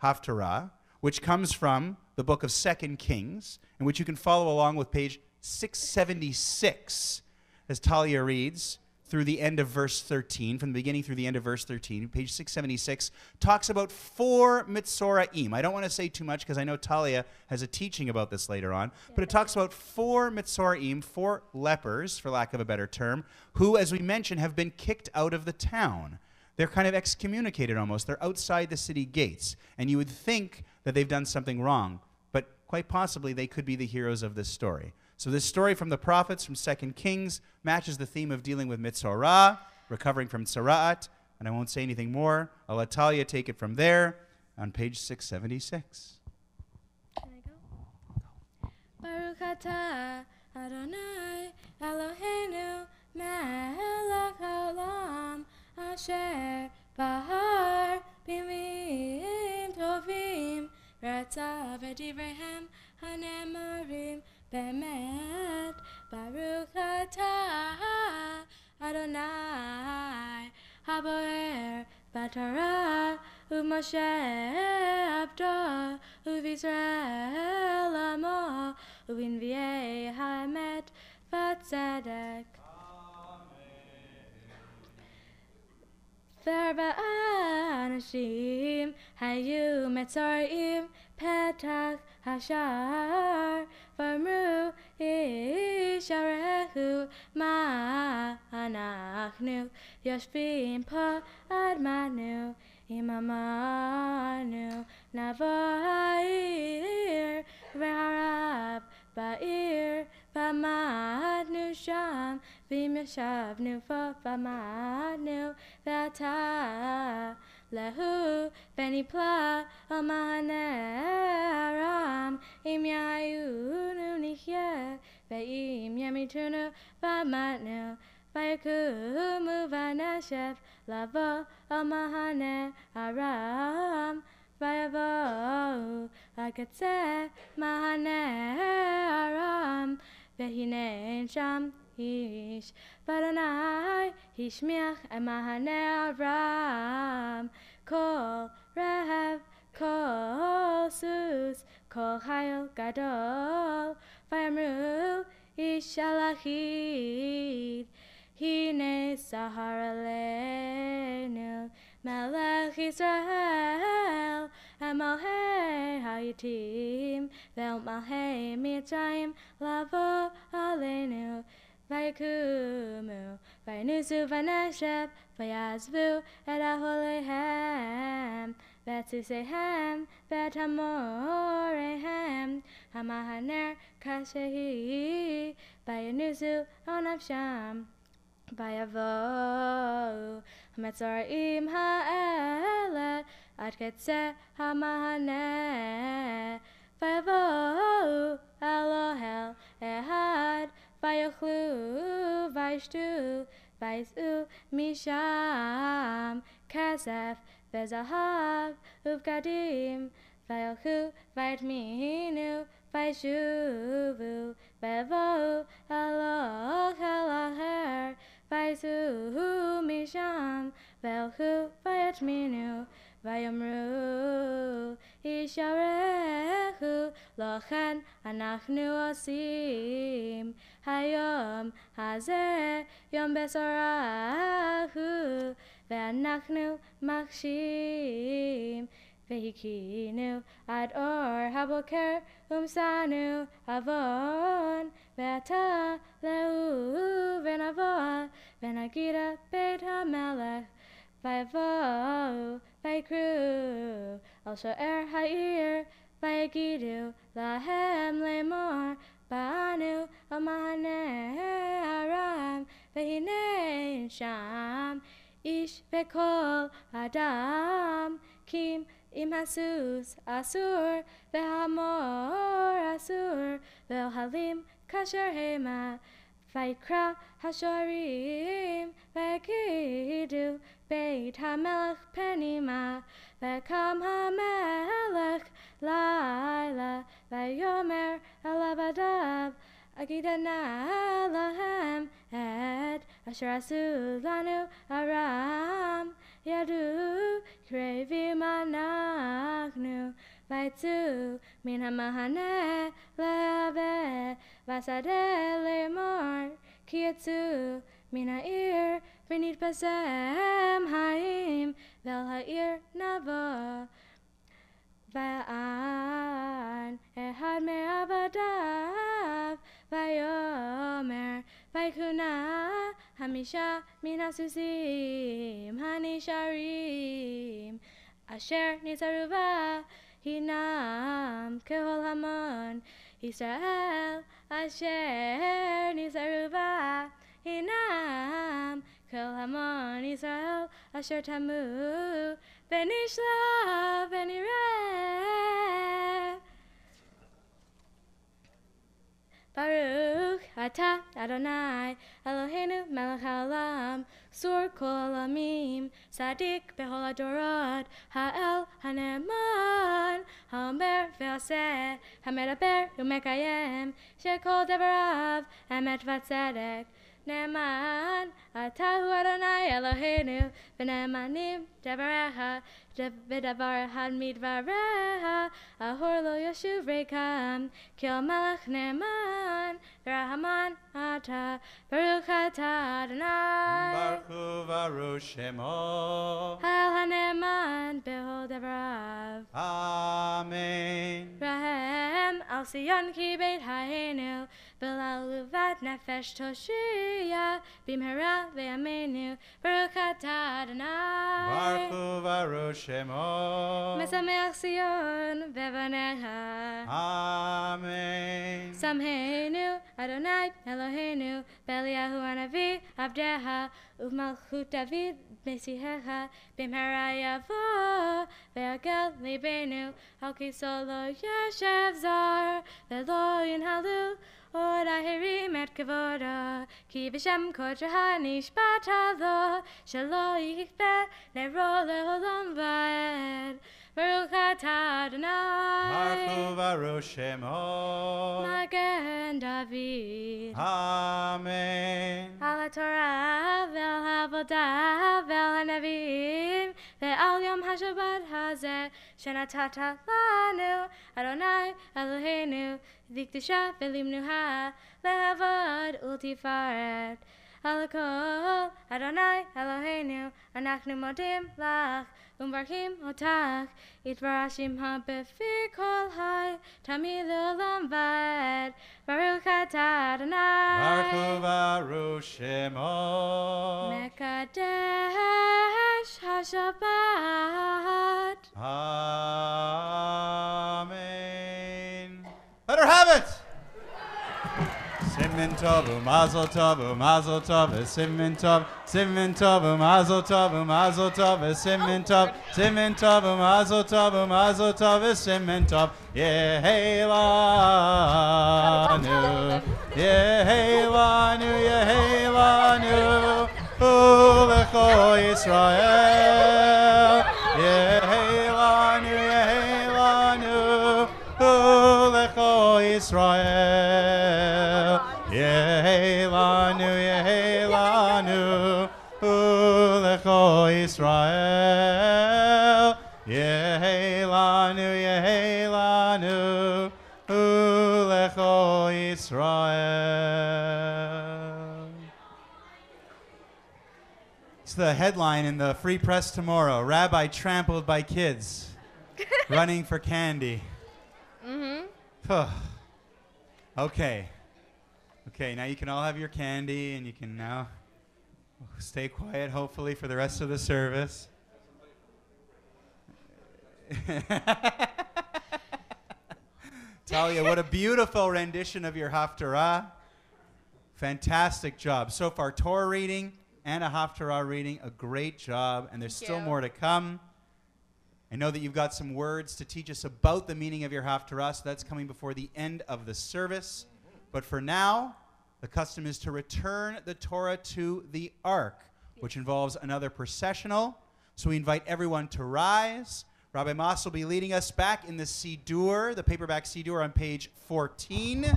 S1: Haftarah, which comes from the book of 2 Kings, in which you can follow along with page 676, as Talia reads, through the end of verse 13, from the beginning through the end of verse 13, page 676, talks about 4 Mitzoraim. I don't want to say too much because I know Talia has a teaching about this later on, but it talks about 4 Mitzoraim, 4 lepers, for lack of a better term, who, as we mentioned, have been kicked out of the town. They're kind of excommunicated almost. They're outside the city gates, and you would think that they've done something wrong, but quite possibly they could be the heroes of this story. So this story from the prophets, from 2 Kings, matches the theme of dealing with mitzorah, recovering from tzaraat, and I won't say anything more. I'll let Talia take it from there on page 676.
S7: Can I go? Baruch atah Adonai Eloheinu melech haolam asher bahar bimim tovim ratzav v'divrehem hanemarim Bemet, Baruch atah Adonai Haboer Batorah U'Moshe Abdo U'Yisrael Amo U'Inviei Haemet V'Tzedek V'arba anashim hayu metzorim petach hashar v'amru isharehu ma anachnu yoshvim po admanu imamanu navo ha'ir v'harab ba'ir v'amadnu sham v'im yashavnu fo v'amadnu v'ata lehu v'nipla amahane aram im yayunu nichye ve'im yamitunu v'amatnu v'yakumu v'neshef lavo amahane aram v'yavo akatse mahane aram ve'hine sham ish v'Adonai hishmiach emahane aram kol rehev kol sus kol hayel gadol v'yamru ish alachid hine sahar aleinu melech Yisrael emalhei hayitim ve'malhei mitzrayim lavo aleinu v'yakumu v'yanusu v'neshef v'yazvu et aholeihem v'tzusehem v'tamorehem hamahaner kashehi v'yanusu onavsham v'yavo hametzoraim ha'ele ad ketze hamahane v'yavo Elohel ehad v'yochlu v'yishtu v'yis'u misham kesef v'zahav uvgadim v'yolchu v'yitminu v'yishuvu v'yavo Elohel aher v'yis'u misham v'yolchu v'yitminu v'yomru yisharechu lochen anachnu osim hayom hazeh yom besorachu ve'anachnu machshim vehikinu ad or haboker umsanu avon ve'ata lehu v'navoa v'nagida beit hamelech v'yavo v'yikru al sho'er ha'ir v'yagidu lahem lemor ba'anu במחנה ארם, והנה שם איש וכל אדם, כי אם הסוס אסור, והמור אסור, ואוהלים כאשר המה, ויקרא השוערים, ויגידו בית המלך פנימה, וקם המלך לילה, ויאמר אל עבדיו, אגידה נא להם את אשר עשו לנו ארם, ידעו קרבים אנחנו, ויצאו מן המחנה להווה, והשדה לאמור, כי יצאו מן העיר, ונתפזם העם, ואל העיר נבוא. ואן אחד מעבדיו, ויאמר, ויקחו נא 5 מן הסוסים הנשארים, אשר נצרו בה, הינם ככל המון ישראל, אשר נצרו בה, הינם כל המון ישראל, אשר תמו, ונשלח ונראה. ברוך אתה אדוני אלוהינו מלך העולם, צור כל העולמים, צדיק בכל הדורות, האל הנאמן, האומר ועושה, המדבר ומקיים, שכל דבריו אמת וצדק. נאמן אתה הוא אדוני אלוהינו, ונאמנים דבריך, ודבר אחד מדבריך אהור לא ישוב ריקם, כי אל מלך נאמן ורחמן אתה. ברוך אתה אדוני,
S1: ברוך הוא ברוך שמו,
S7: האל הנאמן בכל דבריו.
S1: אמן.
S7: רחם על ציון כי בית חיינו, ולעלובת נפש תושיע במהרה בימינו. ברוך אתה אדוני,
S1: ברוך הוא ברוך שמו,
S7: משמח ציון בבניך.
S1: אמן.
S7: שמחנו אדוני אלוהינו באליהו הנביא עבדך, ובמלכות דוד משיחך, במהרה יבוא ויגל ליבנו, על כיסאו לא ישב זר, ולא ינהלו עוד אחרים את כבודו, כי בשם קודשך נשבעת לו, שלא יכפה נרו לעולם ועד. ברוך אתה אדוני,
S1: ברוך הוא ברוך שמו,
S7: מגן דוד.
S1: אמן.
S7: על התורה ועל העבודה ועל הנביאים, ועל יום השבת הזה שנתת לנו, אדוני אלוהינו, לקדושה ולמנוחה, לעבוד ולתפארת. על הכל, אדוני אלוהינו, אנחנו מודים לך ומברכים אותך, יתברך שמך בפי כל חי, תמיד לעולם ועד. ברוך אתה אדוני,
S1: ברוך הוא ברוך שמו,
S7: מקדש השבת.
S1: Amen. Let her have it. Simmin tov, mazel tov, mazel tov, simmin tov, mazel tov, mazel tov, simmin tov, mazel tov, simmin tov. Yehelanu, Yehelanu, Yehelanu, ulecho Yisrael. Yehelanu, Yehelanu, ulecho Yisrael. Yehelanu, Yehelanu, ulecho Yisrael. Yehelanu, Yehelanu, ulecho Yisrael. It's the headline in the Free Press tomorrow. Rabbi trampled by kids running for candy. Okay. Okay, now you can all have your candy and you can now stay quiet, hopefully, for the rest of the service. Talia, what a beautiful rendition of your Haftarah. Fantastic job. So far, Torah reading and a Haftarah reading, a great job, and there's still more to come. I know that you've got some words to teach us about the meaning of your Haftarah, so that's coming before the end of the service. But for now, the custom is to return the Torah to the Ark, which involves another processional. So we invite everyone to rise. Rabbi Mas will be leading us back in the Siddur, the paperback Siddur on page 14.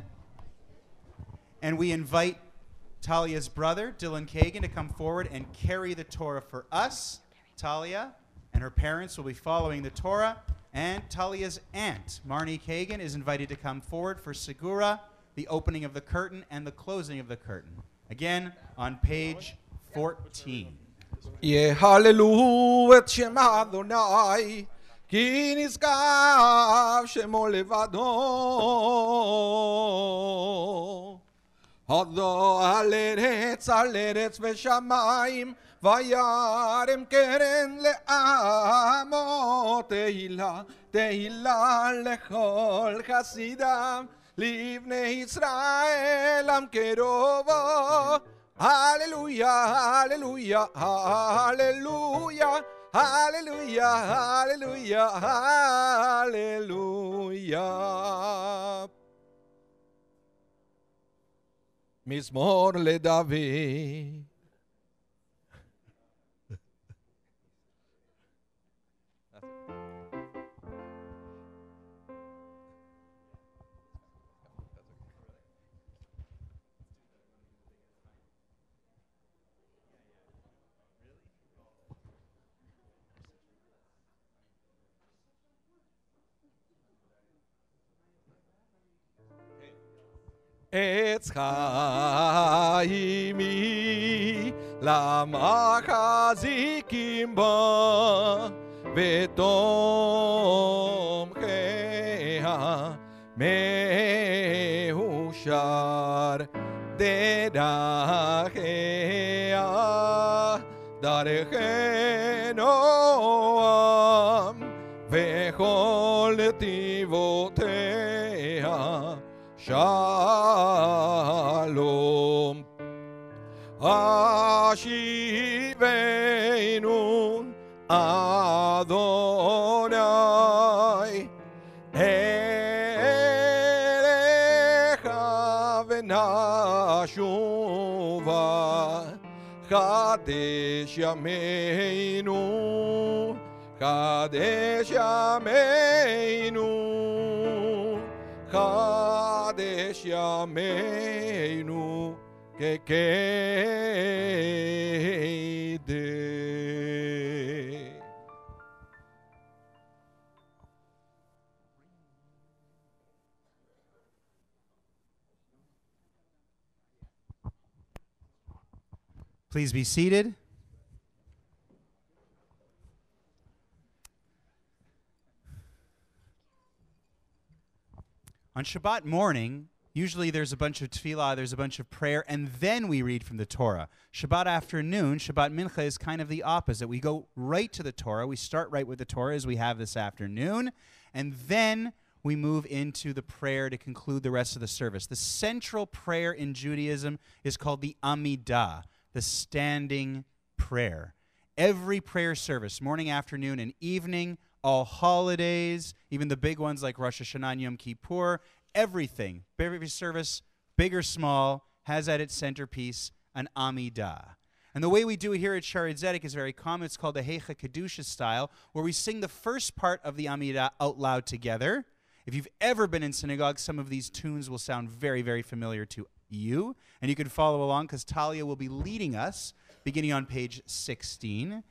S1: And we invite Talia's brother, Dylan Kagan, to come forward and carry the Torah for us. Talia and her parents will be following the Torah. And Talia's aunt, Marnie Kagan, is invited to come forward for Segura, the opening of the curtain and the closing of the curtain. Again, on page 14.
S2: יהללו את שם אדוני, כי נשגב שמו לבדו. הודו על ארץ ושמיים, וירם קרן לעמו. תהילה, תהילה לכל חסידיו, לבני ישראל עם קרובו. Hallelujah, hallelujah, hallelujah, hallelujah, hallelujah, hallelujah. מזמור לדוד. עץ חיימי למחזיקים בה ותומכיה מאושר דרכיה דרכי נועם וכל נתיבותיה Shalom Ashivenu Adonai Elecha v'nashuva Kadesh Yameinu Kadesh Yameinu Kadesh Yameinu Kekede.
S1: Please be seated. On Shabbat morning, usually there's a bunch of tefillah, there's a bunch of prayer, and then we read from the Torah. Shabbat afternoon, Shabbat mincha is kind of the opposite. We go right to the Torah. We start right with the Torah as we have this afternoon, and then we move into the prayer to conclude the rest of the service. The central prayer in Judaism is called the Amidah, the standing prayer. Every prayer service, morning, afternoon, and evening, all holidays, even the big ones like Rosh Hashanah and Yom Kippur, everything, every service, big or small, has at its centerpiece an Amidah. And the way we do it here at Shaarei Tzedek is very common. It's called the Heicha Kedusha style, where we sing the first part of the Amidah out loud together. If you've ever been in synagogue, some of these tunes will sound very, very familiar to you. And you can follow along because Talia will be leading us, beginning on page 16.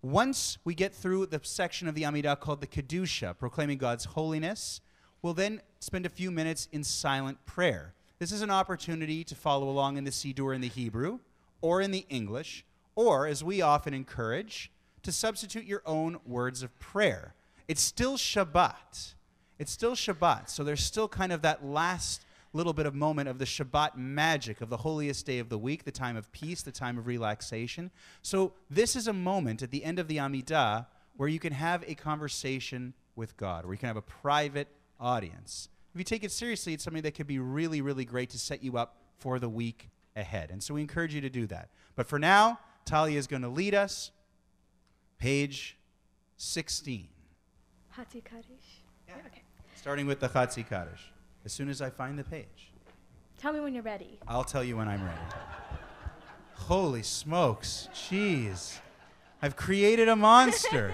S1: Once we get through the section of the Amidah called the Kedusha, proclaiming God's holiness, we'll then spend a few minutes in silent prayer. This is an opportunity to follow along in the Siddur in the Hebrew, or in the English, or, as we often encourage, to substitute your own words of prayer. It's still Shabbat. It's still Shabbat, so there's still kind of that last little bit of moment of the Shabbat magic of the holiest day of the week, the time of peace, the time of relaxation. So this is a moment at the end of the Amidah where you can have a conversation with God, where you can have a private audience. If you take it seriously, it's something that could be really, really great to set you up for the week ahead. And so we encourage you to do that. But for now, Talia is going to lead us. Page 16.
S7: Hatzi Kaddish.
S1: Yeah.
S7: Okay.
S1: Starting with the Chatzi Kaddish. As soon as I find the page.
S7: Tell me when you're ready.
S1: I'll tell you when I'm ready. Holy smokes. Jeez. I've created a monster.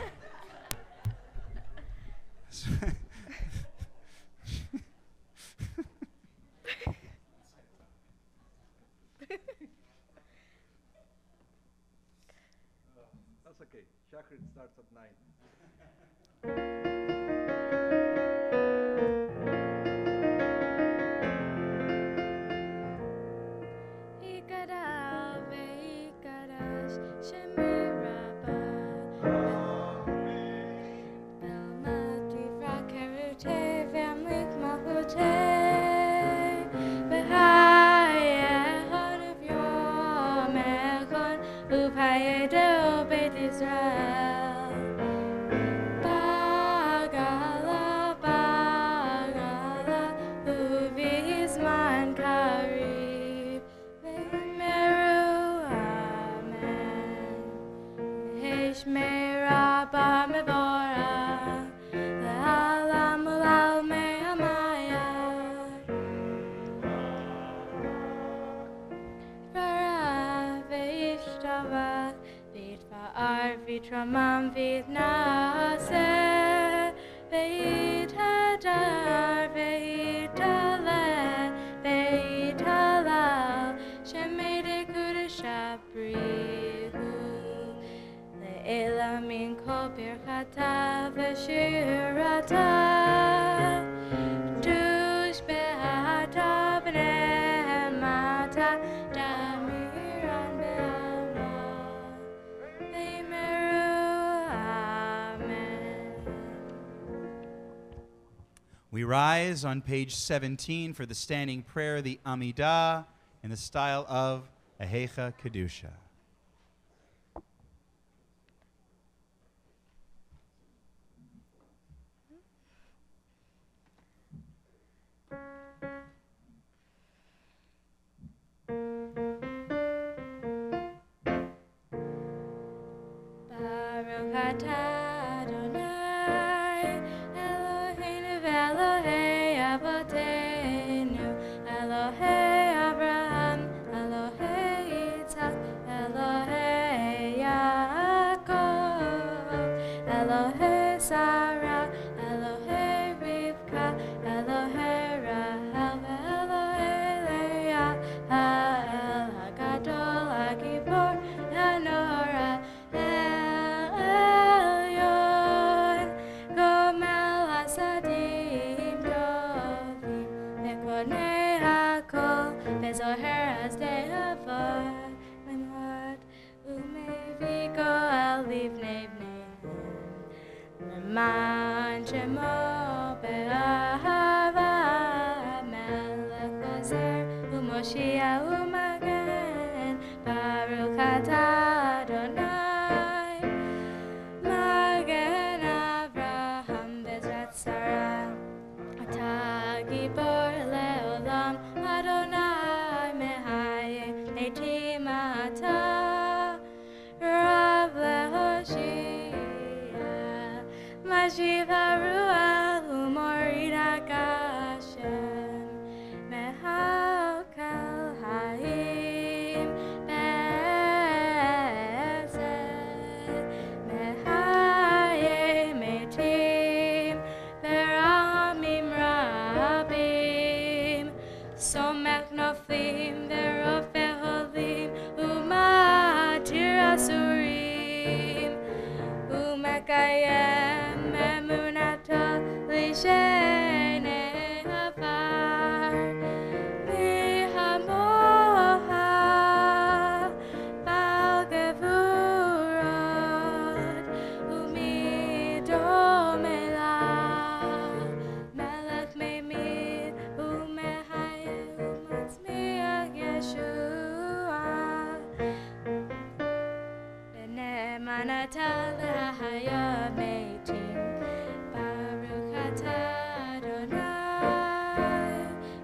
S3: That's okay. Shachrit starts at 9.
S7: Tramam vid nase, veit hadar, veit aleh, veit halal, shemede kudesha brihu, le'ela min kol birchata v'shirata, dush behata v'nemata, damiran be'ama.
S1: We rise on page 17 for the standing prayer, the Amidah, in the style of Ahecha Kedusha.
S7: Baruch atah Adonai, Eloheinu v'Elohei Avotenu, Elohei Abraham, Elohei Yitzhak, Elohei Yaakov, Elohei Sarah, Elohei Rivka, Elohei Rahel, Elohei Leah, Ha'el HaGadol, HaGibor, HaNorah, Elyon, Gomel HaSadim Tovim, Mekonei HaKol, Bezoher Hasdei Havor, Memot, Umevi Goel Livnei Bneihem, Leman Shemo Be'ahava, Melech Ozer, U'Moshiach U'Magen, Baruch atah Adonai, Magen Avraham Bezrat Sarah, Atah Gibor Le'olam, Adonai Mehaye Metim Atah, Rav Lehoshia, Mashiv HaRuach U'Morid HaGashem, Mehakel Haim Be'ezed, Mehaye Metim Be'ramim Rabim, Somech Noflim Ve'rof Be'holim, U'matir Asurim, U'mekayem Emunato Lishenei Hafar, Mihamoha Bal Gevurot, U'midomela, Melech Meimid, U'mehayeh, U'matzmiach Yeshua, B'ne'emanata le'haya meitim, Baruch atah Adonai,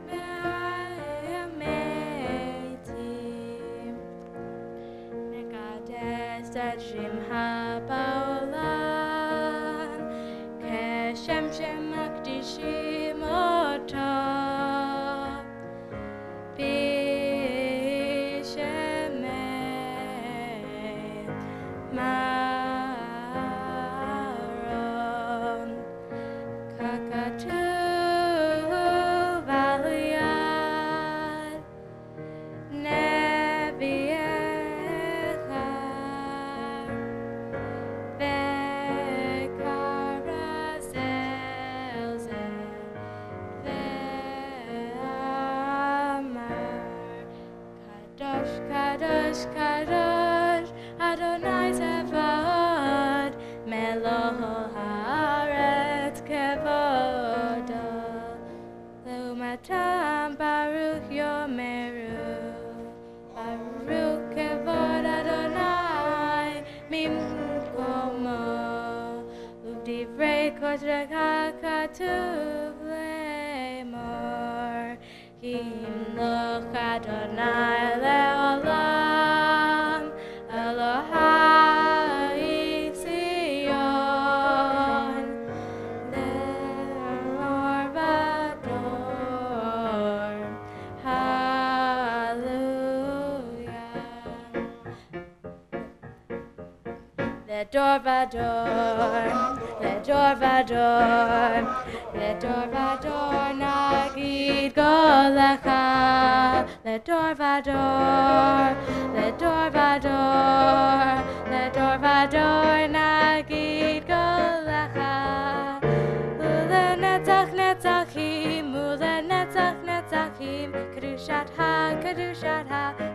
S7: me'haya meitim. שמחה בעולם, כשם שמקדישים אותו, בשמי מרום, ככתוב על יד נביאך, וכרז זה ואמר, קדוש קדוש קדוש אדוני צבאות, מלוא הארץ כבודו, לעומתם ברוך יאמרו, ברוך כבוד אדוני ממקומו, ובדברי קודשך כתוב לאמור, ימלוך אדוני לעולם, אלוהי ציון, לדור ודור, הללויה. לדור ודור, לדור ודור, לדור ודור נגיד גולך, לדור ודור, לדור ודור, לדור ודור נגיד גולך, ולנצח נצחים, ולנצח נצחים, קדושת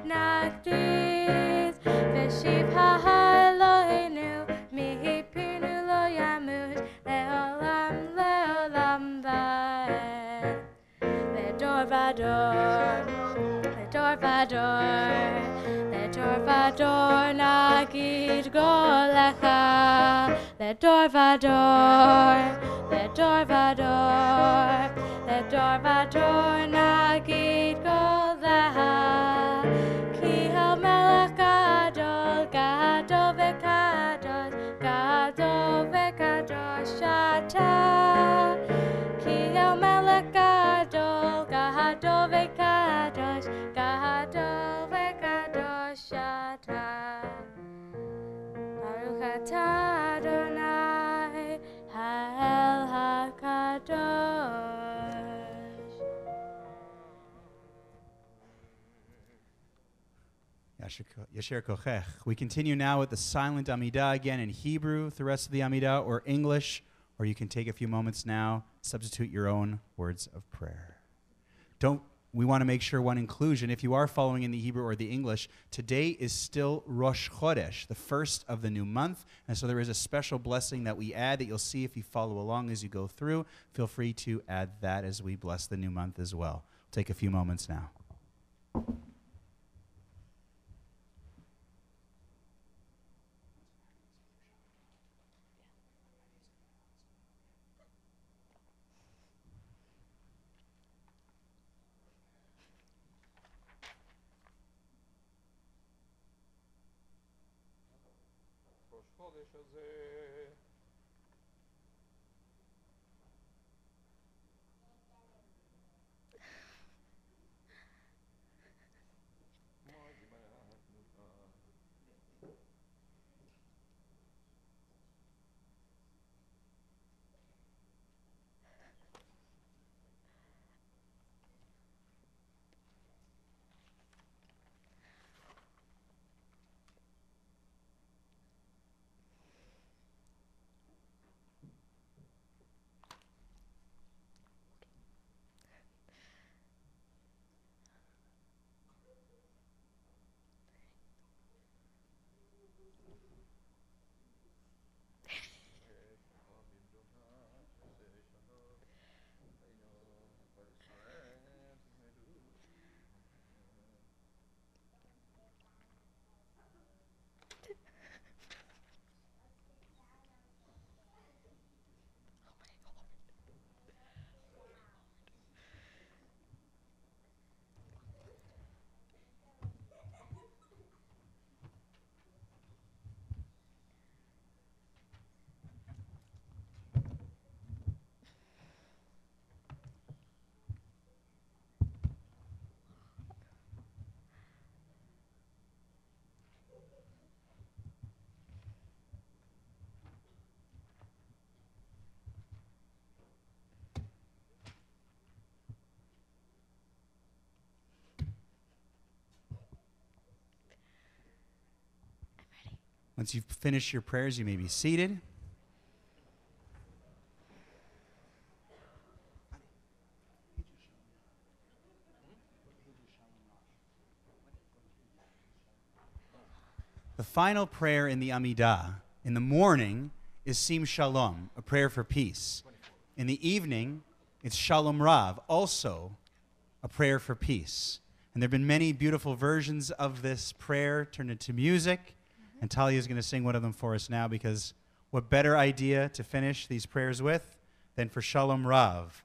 S7: נקדיש, ושבחה אלוהינו מפינו לא ימות, לעולם לעולם ועד. לדור ודור, לדור ודור, לדור ודור נגיד גולך, לדור ודור, לדור ודור, לדור ודור נגיד גולך, כי המלך גדול, גדול וקדוש, גדול וקדוש אתה, כי המלך גדול, גדול וקדוש, גדול וקדוש אתה. ברוך אתה אדוני האל הקדוש.
S1: Yasher Kochech. We continue now with the silent Amidah again in Hebrew, the rest of the Amidah, or English, or you can take a few moments now, substitute your own words of prayer. We want to make sure one inclusion, if you are following in the Hebrew or the English, today is still Rosh Chodesh, the first of the new month, and so there is a special blessing that we add that you'll see if you follow along as you go through. Feel free to add that as we bless the new month as well. Take a few moments now.
S2: חודש הזה
S1: Once you've finished your prayers, you may be seated. The final prayer in the Amidah in the morning is Sim Shalom, a prayer for peace. In the evening, it's Shalom Rav, also a prayer for peace. And there have been many beautiful versions of this prayer turned into music. And Talia is going to sing one of them for us now, because what better idea to finish these prayers with than for Shalom Rav,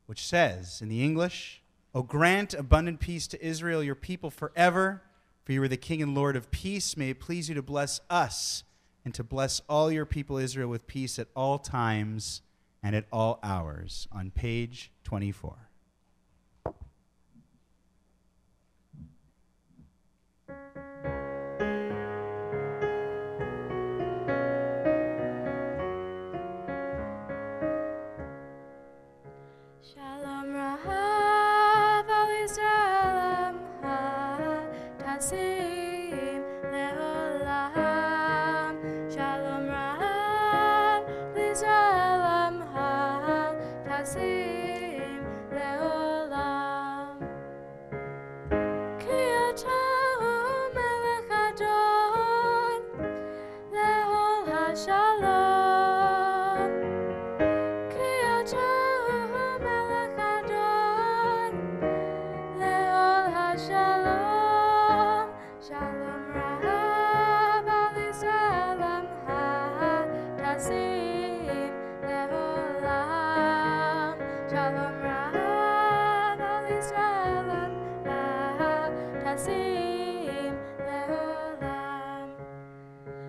S1: which says in the English, "O grant abundant peace to Israel, your people forever, for you are the King and Lord of peace. May it please you to bless us and to bless all your people Israel with peace at all times and at all hours," on page 24.
S7: Shalom Rahav al Yisrael Tasim le'olam. Shalom Rahav al Yisrael Tasim le'olam. Ki atahu melech adon le'ol hashalom. Ki atahu melech adon le'ol hashalom. Shalom Rahav al Yisrael tasim le'olam. Shalom Rahav al Yisrael tasim le'olam.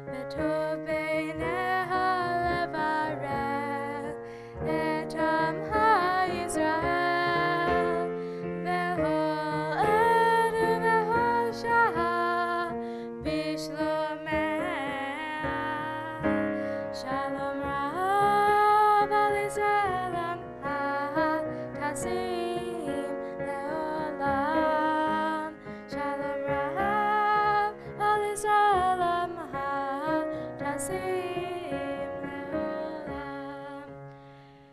S7: V'tov beineha levarech et amha Yisrael v'hol ed v'hol shah b'shlomeh. Shalom Rahav al Yisrael tasim le'olam. Shalom Rahav al Yisrael tasim le'olam.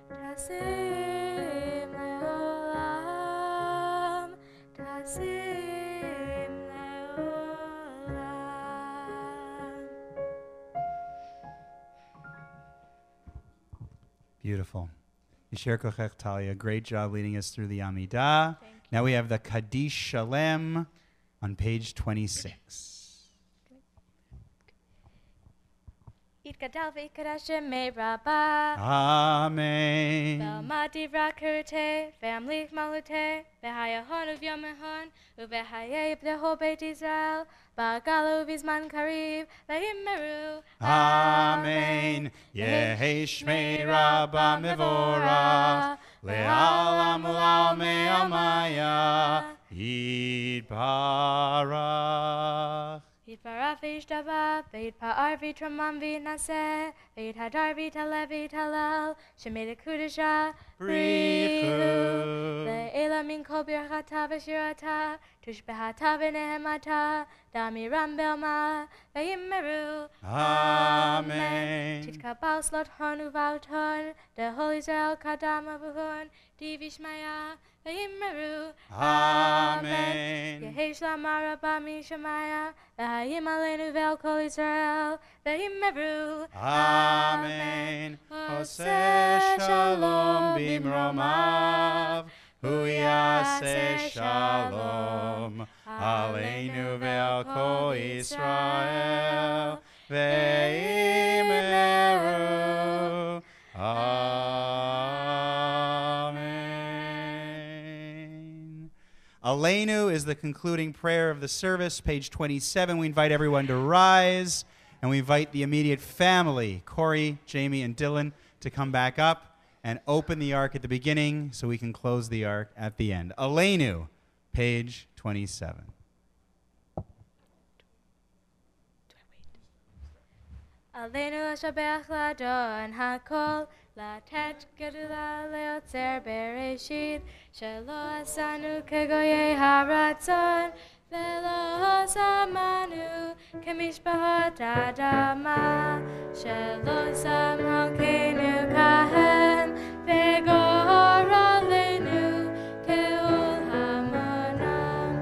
S7: Tasim le'olam. Tasim le'olam.
S1: Beautiful. Yisher Kochech, Talia. Great job leading us through the Amidah. Now we have the Kaddish Shalem on page 26.
S7: Yitgadal v'yikadash shemei Rabbah.
S1: Amen.
S7: Ve'amati v'rakirte, ve'amlich malute, ve'hayahon u'vyomehon, u've'hayeh b'deho beit Yisrael, ba'agalu v'zman kariv, ve'yimeru.
S1: Amen. Yehi Shmei Rabbah Mevorach, Le'alam u'la'almei almaya, Yitbarach.
S7: Yitbarach v'yishtabach, ve'yitpa'ar v'yitramam v'yitnaseh, ve'yithadar v'yitaleh v'yitalel, shemei lekudesha,
S1: Brichu.
S7: Le'ela min kol birchata v'shirata, tushbehata v'nehemata, damiram belma, ve'yimeru.
S1: Amen.
S7: Titkabal slothon uvauton, dehol Yisrael kadam avuhon, divishmaya, ve'yimeru.
S1: Amen.
S7: Yehesh lamara bami shamaya, ve'hayim aleinu ve'al kol Yisrael, ve'yimeru.
S1: Amen. Oseh shalom bimromav, hu yaseh shalom, aleinu ve'al kol Yisrael, ve'imeru. Amen. Aleinu is the concluding prayer of the service, page 27. We invite everyone to rise, and we invite the immediate family, Corey, Jamie, and Dylan, to come back up and open the ark at the beginning so we can close the ark at the end. Aleinu, page 27.
S7: Aleinu Shabbat Ladon Hakol Latet Gedula Leotzer Bereshit Shelo Asanu Kegoye Haratzon ולא שמענו כמשפחות אדמה, שלא שם חלקנו כהם, וגורלנו כעול המנם.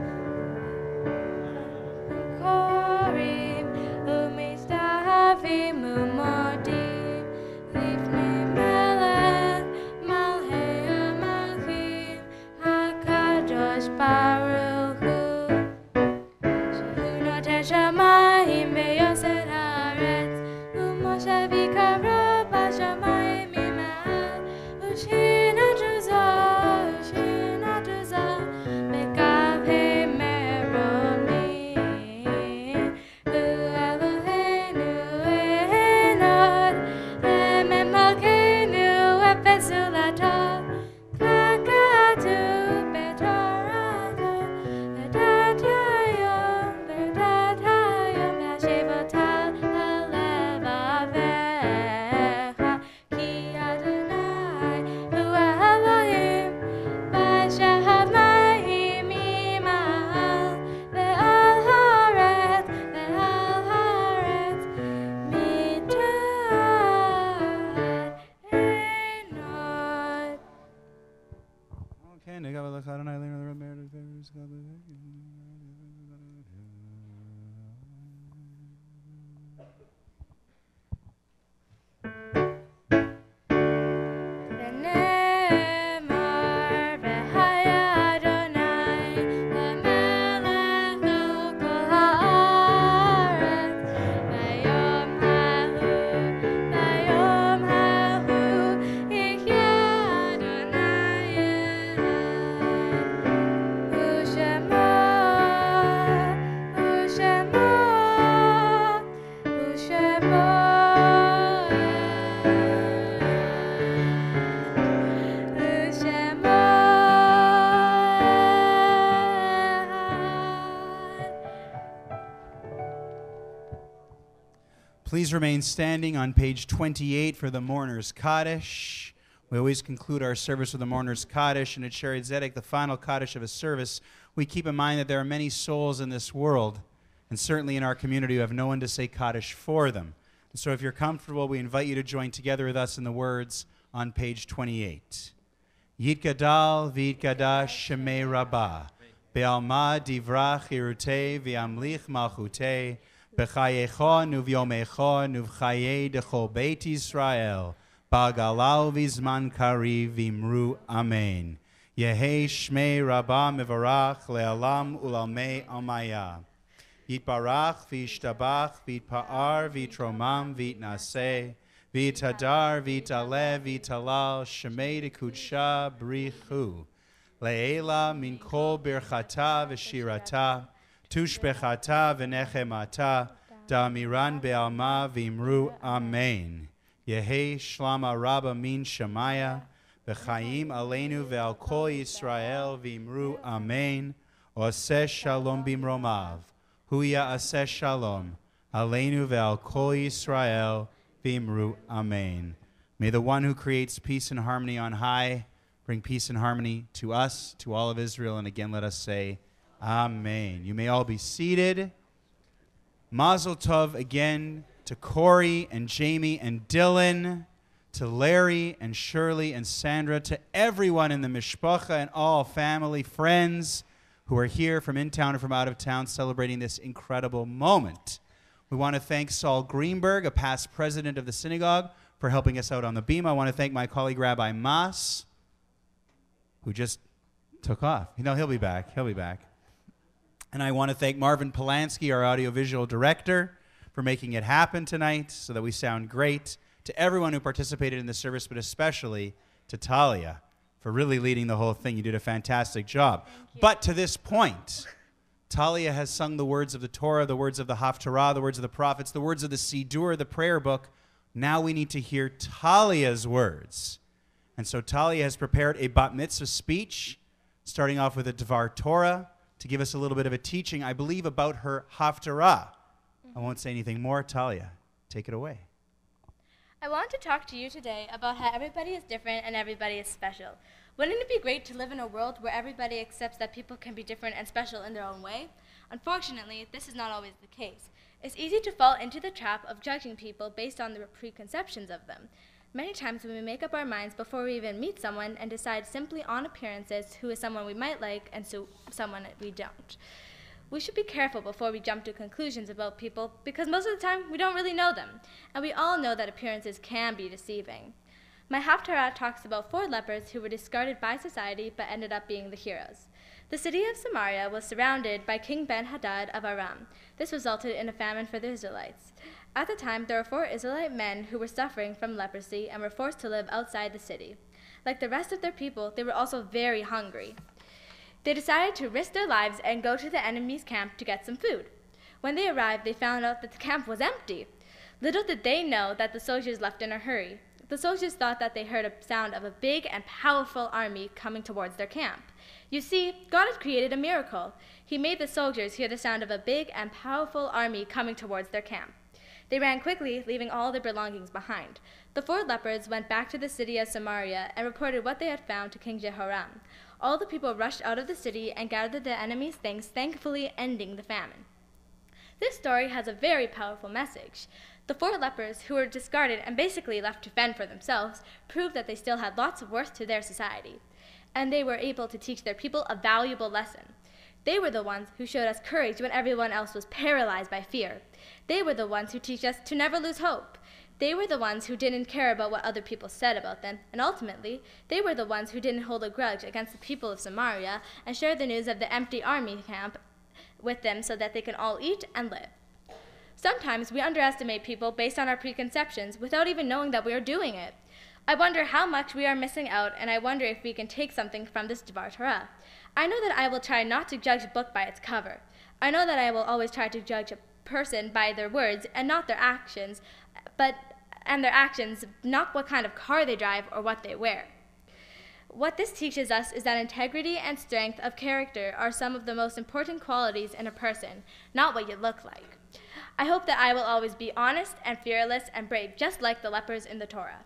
S7: קוראים ומשתחווים ומודים לפני מלך מלכי המלכים, הקדוש ברוך הוא, שהוא נותן שמיים ויוסד הארץ, ומשה ויקרא בשמיים ממעל, ושינת זו בקווי מרומים. הוא אלוהינו אין עוד, לממלכנו אפס ולטוב, כבר כתוב בתורתו, ודת היום והשיב אותה ללבביך, כי אדוני הוא האלוהים בשמיים ממעל, ועל הארץ מתחת אין עוד.
S1: Okay, nigga, look, I don't know, the road married favors God.
S7: ונאמר והיה אדוני למלך על כל הארץ, ביום ההוא יחיה אדוני
S1: Please remain standing on page 28 for the Mourner's Kaddish. We always conclude our service with the Mourner's Kaddish, and at Sheret Zedek, the final Kaddish of a service, we keep in mind that there are many souls in this world, and certainly in our community, who have no one to say Kaddish for them. And so if you're comfortable, we invite you to join together with us in the words on page 28. Yitgadal v'yitgadash shemei Rabbah, be'alma divrach irutei v'yamlich malchutei, b'chayecha nuvyomecha nuvchaye dechol beit Yisrael, ba'galal v'zman kariv v'imru amen. Yehei shmei Rabbah mevarach le'alam ulamei amaya. Yitbarach v'yishtabach v'yitpa'ar v'yitromam v'yitnaseh v'yitadar v'yitale v'yitalal shemei dekudsha brichu. Le'ela min kol birchata v'shirata tushbechata v'nechemata da'amiran be'alma v'imru amen. Yehei shlama rabba min shamaya v'chaim aleinu ve'al kol Yisrael v'imru amen. Oseh shalom bimromav. Huya aseh shalom. Aleinu ve'al kol Yisrael v'imru amen. May the one who creates peace and harmony on high bring peace and harmony to us, to all of Israel, and again let us say, Amen. You may all be seated. Mazel tov again to Corey and Jamie and Dylan, to Larry and Shirley and Sandra, to everyone in the mishpacha and all family, friends who are here from in town and from out of town celebrating this incredible moment. We want to thank Saul Greenberg, a past president of the synagogue, for helping us out on the beam. I want to thank my colleague Rabbi Mas, who just took off. You know, he'll be back. He'll be back. And I want to thank Marvin Polanski, our audiovisual director, for making it happen tonight so that we sound great. To everyone who participated in the service, but especially to Talia for really leading the whole thing. You did a fantastic job. But to this point, Talia has sung the words of the Torah, the words of the Haftarah, the words of the prophets, the words of the Siddur, the prayer book. Now we need to hear Talia's words. And so Talia has prepared a bat mitzvah speech, starting off with a Dvar Torah, to give us a little bit of a teaching, I believe, about her Haftarah. I won't say anything more. Talia, take it away.
S7: I want to talk to you today about how everybody is different and everybody is special. Wouldn't it be great to live in a world where everybody accepts that people can be different and special in their own way? Unfortunately, this is not always the case. It's easy to fall into the trap of judging people based on their preconceptions of them. Many times we make up our minds before we even meet someone and decide simply on appearances who is someone we might like and someone we don't. We should be careful before we jump to conclusions about people because most of the time we don't really know them, and we all know that appearances can be deceiving. My Haftarah talks about 4 lepers who were discarded by society but ended up being the heroes. The city of Samaria was surrounded by King Ben-Hadad of Aram. This resulted in a famine for the Israelites. At the time, there were 4 Israelite men who were suffering from leprosy and were forced to live outside the city. Like the rest of their people, they were also very hungry. They decided to risk their lives and go to the enemy's camp to get some food. When they arrived, they found out that the camp was empty. Little did they know that the soldiers left in a hurry. The soldiers thought that they heard a sound of a big and powerful army coming towards their camp. You see, God had created a miracle. He made the soldiers hear the sound of a big and powerful army coming towards their camp. They ran quickly, leaving all their belongings behind. The 4 lepers went back to the city of Samaria and reported what they had found to King Jehoram. All the people rushed out of the city and gathered the enemy's things, thankfully ending the famine. This story has a very powerful message. The 4 lepers, who were discarded and basically left to fend for themselves, proved that they still had lots of worth to their society. And they were able to teach their people a valuable lesson. They were the ones who showed us courage when everyone else was paralyzed by fear. They were the ones who teach us to never lose hope. They were the ones who didn't care about what other people said about them, and ultimately, they were the ones who didn't hold a grudge against the people of Samaria and shared the news of the empty army camp with them so that they can all eat and live. Sometimes we underestimate people based on our preconceptions without even knowing that we are doing it. I wonder how much we are missing out, and I wonder if we can take something from this Dvar Torah. I know that I will try not to judge a book by its cover. I know that I will always try to judge a person by their words and not their actions, not what kind of car they drive or what they wear. What this teaches us is that integrity and strength of character are some of the most important qualities in a person, not what you look like. I hope that I will always be honest and fearless and brave, just like the lepers in the Torah.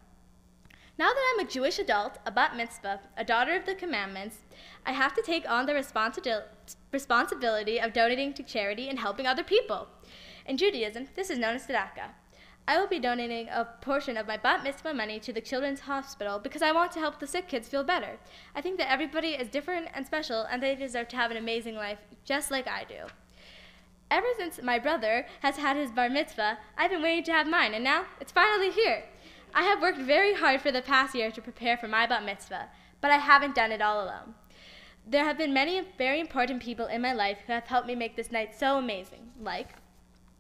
S7: Now that I'm a Jewish adult, a bat mitzvah, a daughter of the commandments, I have to take on the responsibility of donating to charity and helping other people. In Judaism, this is known as tzedakah. I will be donating a portion of my bat mitzvah money to the children's hospital because I want to help the sick kids feel better. I think that everybody is different and special, and they deserve to have an amazing life, just like I do. Ever since my brother has had his bar mitzvah, I've been waiting to have mine, and now it's finally here. I have worked very hard for the past year to prepare for my bat mitzvah, but I haven't done it all alone. There have been many very important people in my life who have helped me make this night so amazing, like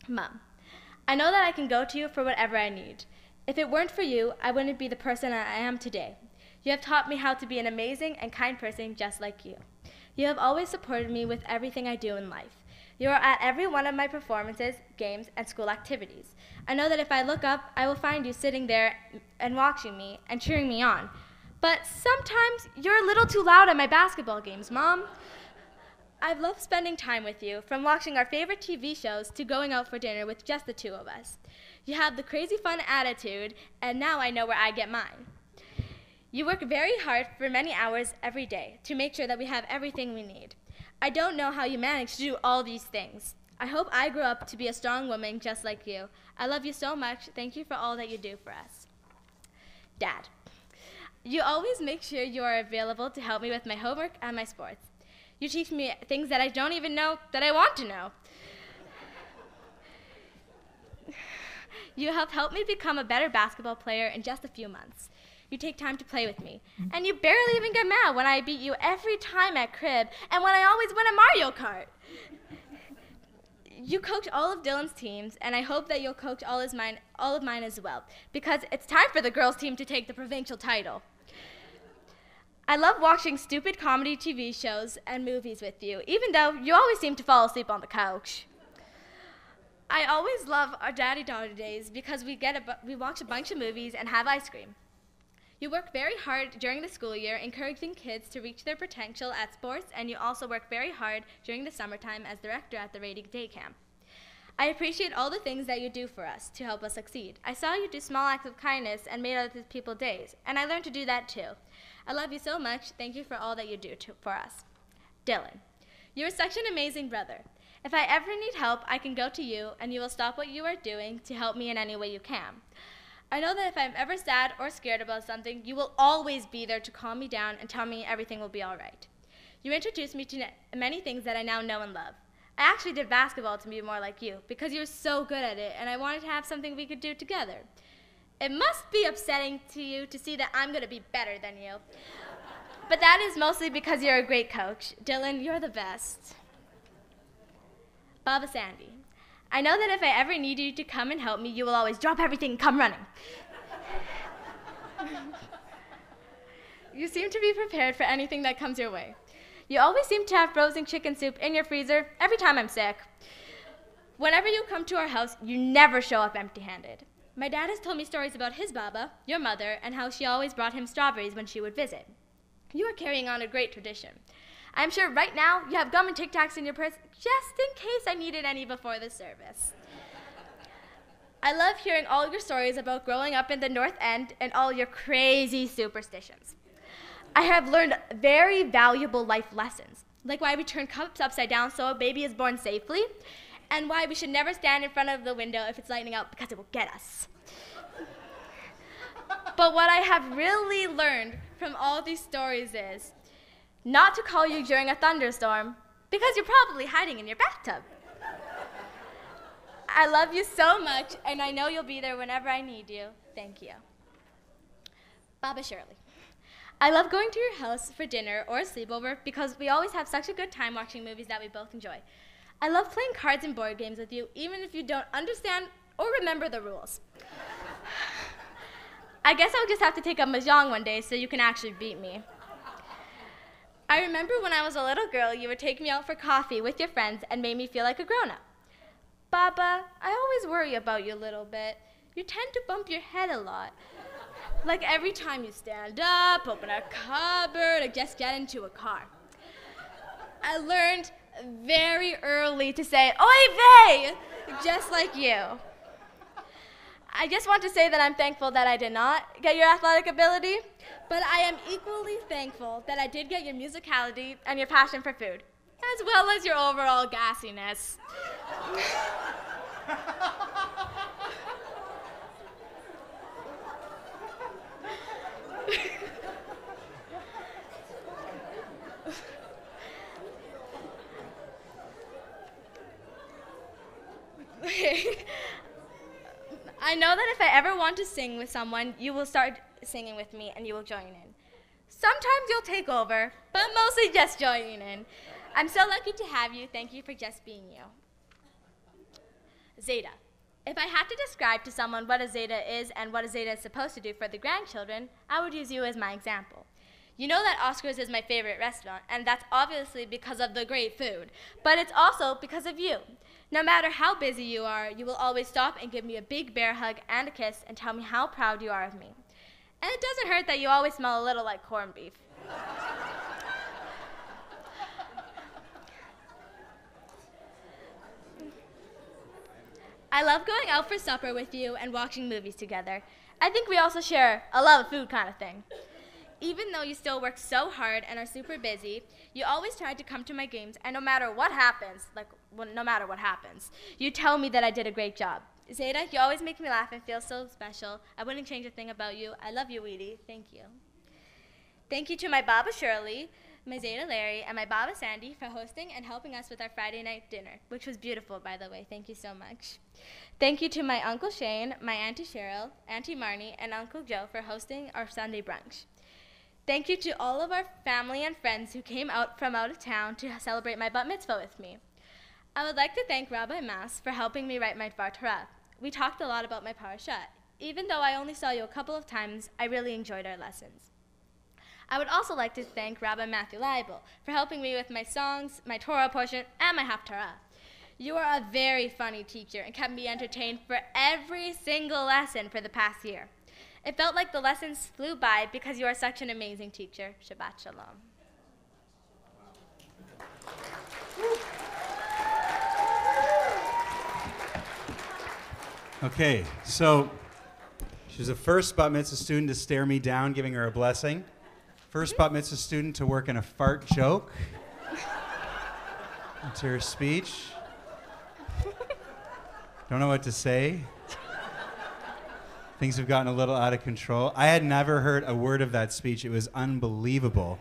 S7: Mom. I know that I can go to you for whatever I need. If it weren't for you, I wouldn't be the person I am today. You have taught me how to be an amazing and kind person just like you. You have always supported me with everything I do in life. You are at every one of my performances, games, and school activities. I know that if I look up, I will find you sitting there and watching me and cheering me on. But sometimes you're a little too loud at my basketball games, Mom. I've loved spending time with you, from watching our favorite TV shows to going out for dinner with just the 2 of us. You have the crazy fun attitude, and now I know where I get mine. You work very hard for many hours every day to make sure that we have everything we need. I don't know how you manage to do all these things. I hope I grow up to be a strong woman just like you. I love you so much. Thank you for all that you do for us. Dad, you always make sure you are available to help me with my homework and my sports. You teach me things that I don't even know that I want to know. You have helped me become a better basketball player in just a few months. You take time to play with me. And you barely even get mad when I beat you every time at crib and when I always win a Mario Kart. You coach all of Dylan's teams, and I hope that you'll coach all of mine as well, because it's time for the girls' team to take the provincial title. I love watching stupid comedy TV shows and movies with you, even though you always seem to fall asleep on the couch. I always love our daddy-daughter days because we watch a bunch of movies and have ice cream. You work very hard during the school year, encouraging kids to reach their potential at sports, and you also work very hard during the summertime as director at the Rating Day Camp. I appreciate all the things that you do for us to help us succeed. I saw you do small acts of kindness and made other people's days, and I learned to do that too. I love you so much. Thank you for all that you do for us. Dylan, you are such an amazing brother. If I ever need help, I can go to you, and you will stop what you are doing to help me in any way you can. I know that if I'm ever sad or scared about something, you will always be there to calm me down and tell me everything will be all right. You introduced me to many things that I now know and love. I actually did basketball to be more like you because you're so good at it, and I wanted to have something we could do together. It must be upsetting to you to see that I'm going to be better than you. But that is mostly because you're a great coach. Dylan, you're the best. Baba Sandy, I know that if I ever need you to come and help me, you will always drop everything and come running. You seem to be prepared for anything that comes your way. You always seem to have frozen chicken soup in your freezer every time I'm sick. Whenever you come to our house, you never show up empty-handed. My dad has told me stories about his Baba, your mother, and how she always brought him strawberries when she would visit. You are carrying on a great tradition. I'm sure right now you have gum and Tic Tacs in your purse just in case I needed any before the service. I love hearing all your stories about growing up in the North End and all your crazy superstitions. I have learned very valuable life lessons, like why we turn cups upside down so a baby is born safely, and why we should never stand in front of the window if it's lightning out because it will get us. But what I have really learned from all these stories is not to call you during a thunderstorm because you're probably hiding in your bathtub. I love you so much, and I know you'll be there whenever I need you. Thank you. Baba Shirley, I love going to your house for dinner or a sleepover because we always have such a good time watching movies that we both enjoy. I love playing cards and board games with you, even if you don't understand or remember the rules. I guess I'll just have to take up Mahjong one day so you can actually beat me. I remember when I was a little girl, you would take me out for coffee with your friends and made me feel like a grown-up. Baba, I always worry about you a little bit. You tend to bump your head a lot. Like every time you stand up, open a cupboard, or just get into a car. I learned very early to say, "Oy vey!" just like you. I just want to say that I'm thankful that I did not get your athletic ability, but I am equally thankful that I did get your musicality and your passion for food, as well as your overall gassiness. I know that if I ever want to sing with someone, you will start singing with me and you will join in. Sometimes you'll take over, but mostly just joining in. I'm so lucky to have you. Thank you for just being you. Zeta. If I had to describe to someone what a Zeta is and what a Zeta is supposed to do for the grandchildren, I would use you as my example. You know that Oscar's is my favorite restaurant, and that's obviously because of the great food, but it's also because of you. No matter how busy you are, you will always stop and give me a big bear hug and a kiss and tell me how proud you are of me. And it doesn't hurt that you always smell a little like corned beef. I love going out for supper with you and watching movies together. I think we also share a love of food kind of thing. Even though you still work so hard and are super busy, you always try to come to my games, and no matter what happens, you tell me that I did a great job. Zeta, you always make me laugh and feel so special. I wouldn't change a thing about you. I love you, Weedy. Thank you. Thank you to my Baba Shirley, my Zeta Larry, and my Baba Sandy for hosting and helping us with our Friday night dinner, which was beautiful, by the way. Thank you so much. Thank you to my Uncle Shane, my Auntie Cheryl, Auntie Marnie, and Uncle Joe for hosting our Sunday brunch. Thank you to all of our family and friends who came out from out of town to celebrate my bat mitzvah with me. I would like to thank Rabbi Mas for helping me write my Dvar Torah. We talked a lot about my parashat. Even though I only saw you a couple of times, I really enjoyed our lessons. I would also like to thank Rabbi Matthew Leibel for helping me with my songs, my Torah portion, and my Haftarah. You are a very funny teacher and kept me entertained for every single lesson for the past year. It felt like the lessons flew by because you are such an amazing teacher. Shabbat Shalom.
S1: Okay, so she was the first bat mitzvah student to stare me down, giving her a blessing. First bat mitzvah student to work in a fart joke into her speech. Don't know what to say. Things have gotten a little out of control. I had never heard a word of that speech. It was unbelievable.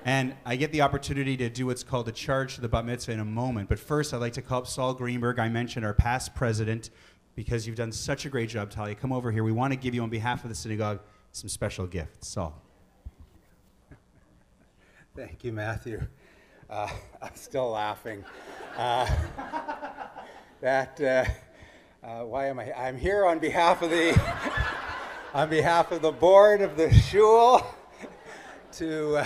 S1: And I get the opportunity to do what's called a charge to the bat mitzvah in a moment. But first, I'd like to call up Saul Greenberg. I mentioned our past president, because you've done such a great job, Talia. Come over here. We want to give you, on behalf of the synagogue, some special gifts. Saul.
S3: Thank you, Matthew. I'm still laughing. Why am I? I'm here on behalf of the on behalf of the board of the shul to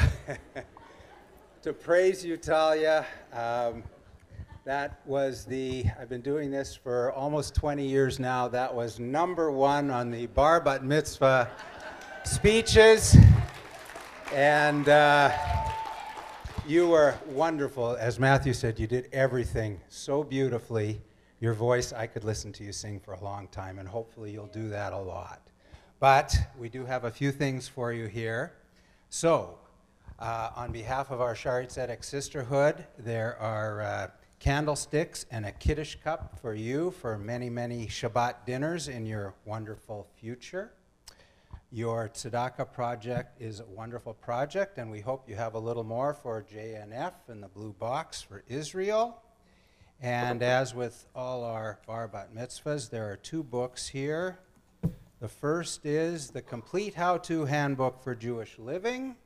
S3: praise you, Talia. That was I've been doing this for almost 20 years now. That was #1 on the bar bat mitzvah speeches. And you were wonderful. As Matthew said, you did everything so beautifully. Your voice, I could listen to you sing for a long time, and hopefully you'll do that a lot. But we do have a few things for you here. So, on behalf of our Sharet Zedek Sisterhood, there are candlesticks and a Kiddush cup for you for many, many Shabbat dinners in your wonderful future. Your Tzedakah project is a wonderful project, and we hope you have a little more for JNF in the blue box for Israel. And as with all our bar bat mitzvahs, there are 2 books here. The first is the Complete How-To Handbook for Jewish Living.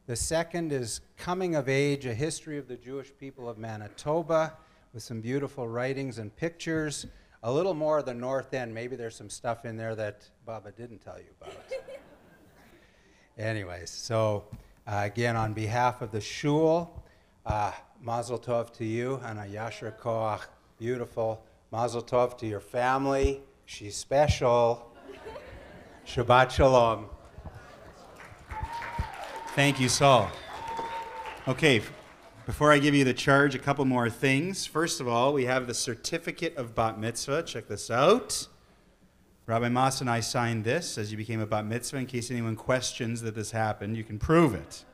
S3: The second is Coming of Age, A History of the Jewish People of Manitoba, with some beautiful writings and pictures. A little more of the North End. Maybe there's some stuff in there that Baba didn't tell you about. Anyways, so again, on behalf of the shul, Mazel Tov to you, and a Yasher Koach, beautiful. Mazel Tov to your family. She's special. Shabbat Shalom.
S1: Thank you, Saul. Okay, before I give you the charge, a couple more things. First of all, we have the certificate of bat mitzvah. Check this out. Rabbi Mas and I signed this as you became a bat mitzvah. In case anyone questions that this happened, you can prove it.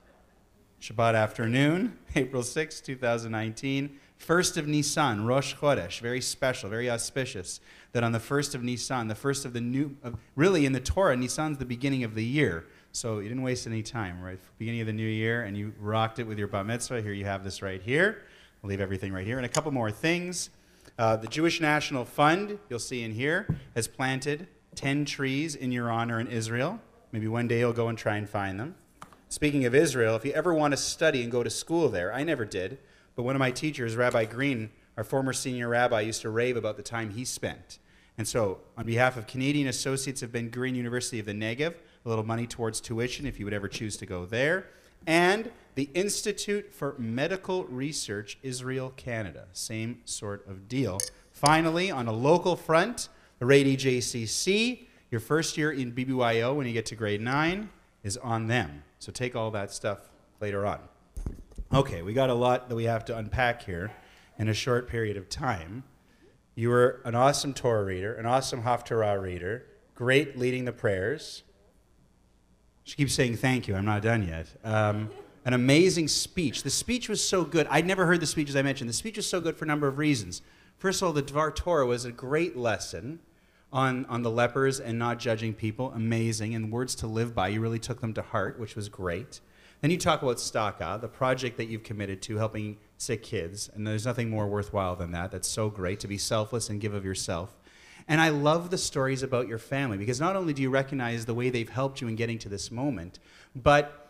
S1: Shabbat afternoon, April 6, 2019, 1st of Nisan, Rosh Chodesh, very special, very auspicious, that on the 1st of Nisan, the first of the new, really in the Torah, Nisan's the beginning of the year, so you didn't waste any time, right? Beginning of the new year, and you rocked it with your bat mitzvah. Here you have this right here. We'll leave everything right here. And a couple more things. The Jewish National Fund, you'll see in here, has planted 10 trees in your honor in Israel. Maybe one day you'll go and try and find them. Speaking of Israel, if you ever want to study and go to school there, I never did, but one of my teachers, Rabbi Green, our former senior rabbi, used to rave about the time he spent. And so, on behalf of Canadian Associates of Ben Gurion University of the Negev, a little money towards tuition if you would ever choose to go there, and the Institute for Medical Research, Israel, Canada. Same sort of deal. Finally, on a local front, the Rady JCC, your first year in BBYO when you get to grade 9 is on them. So take all that stuff later on. Okay, we got a lot that we have to unpack here in a short period of time. You were an awesome Torah reader, an awesome Haftarah reader, great leading the prayers. She keeps saying thank you. I'm not done yet. An amazing speech. The speech was so good. I'd never heard the speech, as I mentioned. The speech was so good for a number of reasons. First of all, the Dvar Torah was a great lesson on the lepers and not judging people. Amazing. And words to live by. You really took them to heart, which was great. Then you talk about Staka, the project that you've committed to, helping sick kids. And there's nothing more worthwhile than that. That's so great, to be selfless and give of yourself. And I love the stories about your family, because not only do you recognize the way they've helped you in getting to this moment, but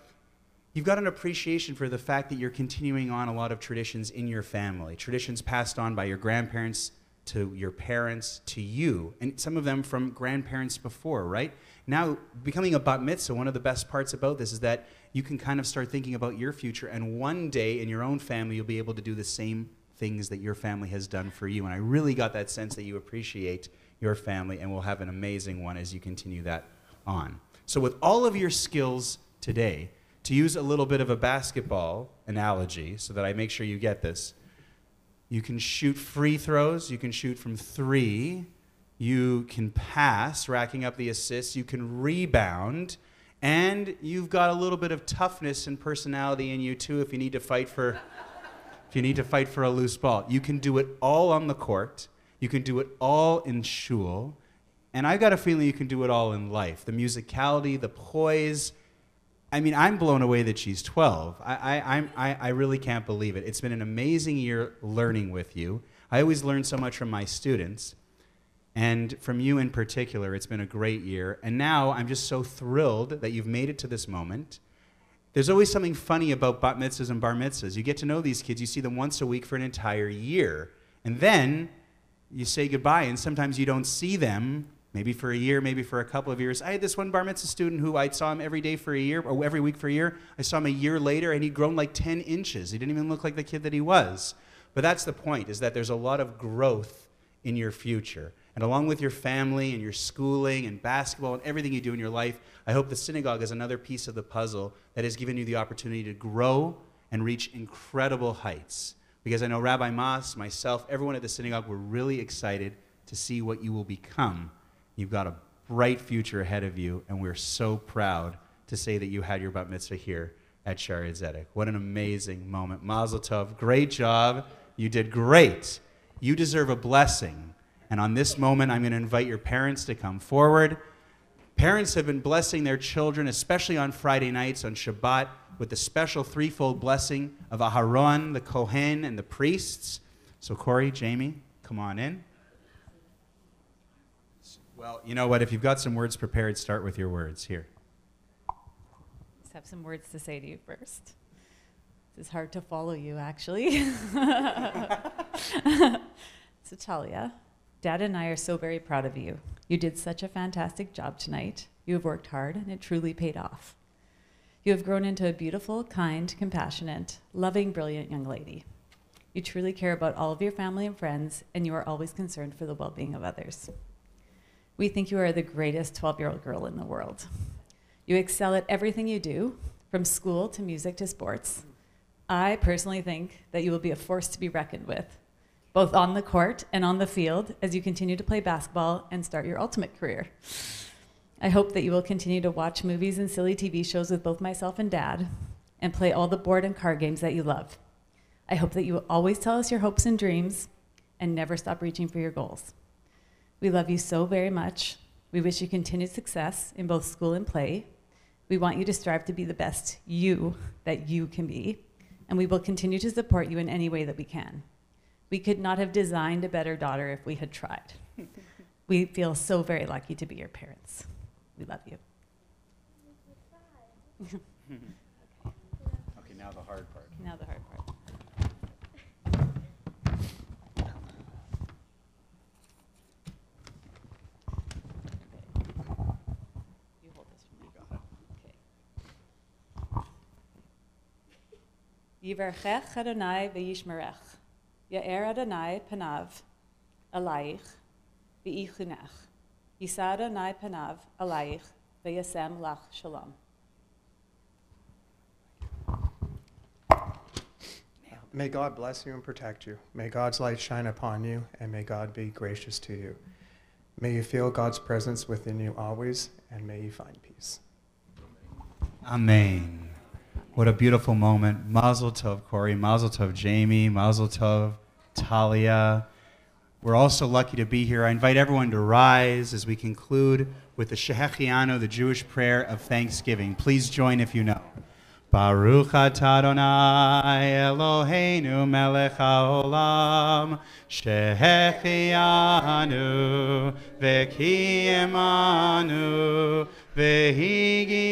S1: you've got an appreciation for the fact that you're continuing on a lot of traditions in your family, traditions passed on by your grandparents to your parents to you, and some of them from grandparents before, right? Now, becoming a bat mitzvah, one of the best parts about this is that you can kind of start thinking about your future, and one day in your own family, you'll be able to do the same things that your family has done for you. And I really got that sense that you appreciate your family, and will have an amazing one as you continue that on. So with all of your skills today, to use a little bit of a basketball analogy so that I make sure you get this, you can shoot free throws, you can shoot from 3, you can pass, racking up the assists, you can rebound, And you've got a little bit of toughness and personality in you too if you need to fight for a loose ball. You can do it all on the court. You can do it all in shul. And I've got a feeling you can do it all in life. The musicality, the poise. I mean, I'm blown away that she's 12. I really can't believe it. It's been an amazing year learning with you. I always learn so much from my students. And from you in particular, it's been a great year. And now I'm just so thrilled that you've made it to this moment. There's always something funny about bat mitzvahs and bar mitzvahs. You get to know these kids. You see them once a week for an entire year. And then you say goodbye, and sometimes you don't see them, maybe for a year, maybe for a couple of years. I had this one bar mitzvah student who I saw him every day for a year, or every week for a year. I saw him a year later, and he'd grown like 10 inches. He didn't even look like the kid that he was. But that's the point, is that there's a lot of growth in your future. And along with your family and your schooling and basketball and everything you do in your life, I hope the synagogue is another piece of the puzzle that has given you the opportunity to grow and reach incredible heights. Because I know Rabbi Mas, myself, everyone at the synagogue, we're really excited to see what you will become. You've got a bright future ahead of you, and we're so proud to say that you had your bat mitzvah here at Shaarei Tzedek. What an amazing moment. Mazel tov. Great job. You did great. You deserve a blessing. And on this moment, I'm going to invite your parents to come forward. Parents have been blessing their children, especially on Friday nights, on Shabbat, with the special threefold blessing of Aharon, the Kohen, and the priests. So Corey, Jamie, come on in. Well, you know what? If you've got some words prepared, start with your words. Here.
S8: Just have some words to say to you first. It's hard to follow you, actually. So Talia, Dad and I are so very proud of you. You did such a fantastic job tonight. You have worked hard, and it truly paid off. You have grown into a beautiful, kind, compassionate, loving, brilliant young lady. You truly care about all of your family and friends, and you are always concerned for the well-being of others. We think you are the greatest 12-year-old girl in the world. You excel at everything you do, from school to music to sports. I personally think that you will be a force to be reckoned with, both on the court and on the field, as you continue to play basketball and start your ultimate career. I hope that you will continue to watch movies and silly TV shows with both myself and Dad, and play all the board and card games that you love. I hope that you will always tell us your hopes and dreams, and never stop reaching for your goals. We love you so very much. We wish you continued success in both school and play. We want you to strive to be the best you that you can be, and we will continue to support you in any way that we can. We could not have designed a better daughter if we had tried. We feel so very lucky to be your parents. We love you.
S1: Okay, now the hard part.
S8: Now the hard part. You hold this for me. Okay. Yivarchech Adonai v'yishmerech. Ya'er Adonai panav alayich v'ichunech. Yisa Adonai panav alayich v'yasem lach shalom.
S9: May God bless you and protect you. May God's light shine upon you, and may God be gracious to you. May you feel God's presence within you always, and may you find peace.
S1: Amen. What a beautiful moment. Mazel tov, Corey. Mazel tov, Jamie. Mazel tov, Talia. We're also lucky to be here. I invite everyone to rise as we conclude with the Shehechianu, the Jewish prayer of thanksgiving. Please join if you know. Baruch atah Adonai Eloheinu melech haolam shehechianu v'kiyemanu v'higianu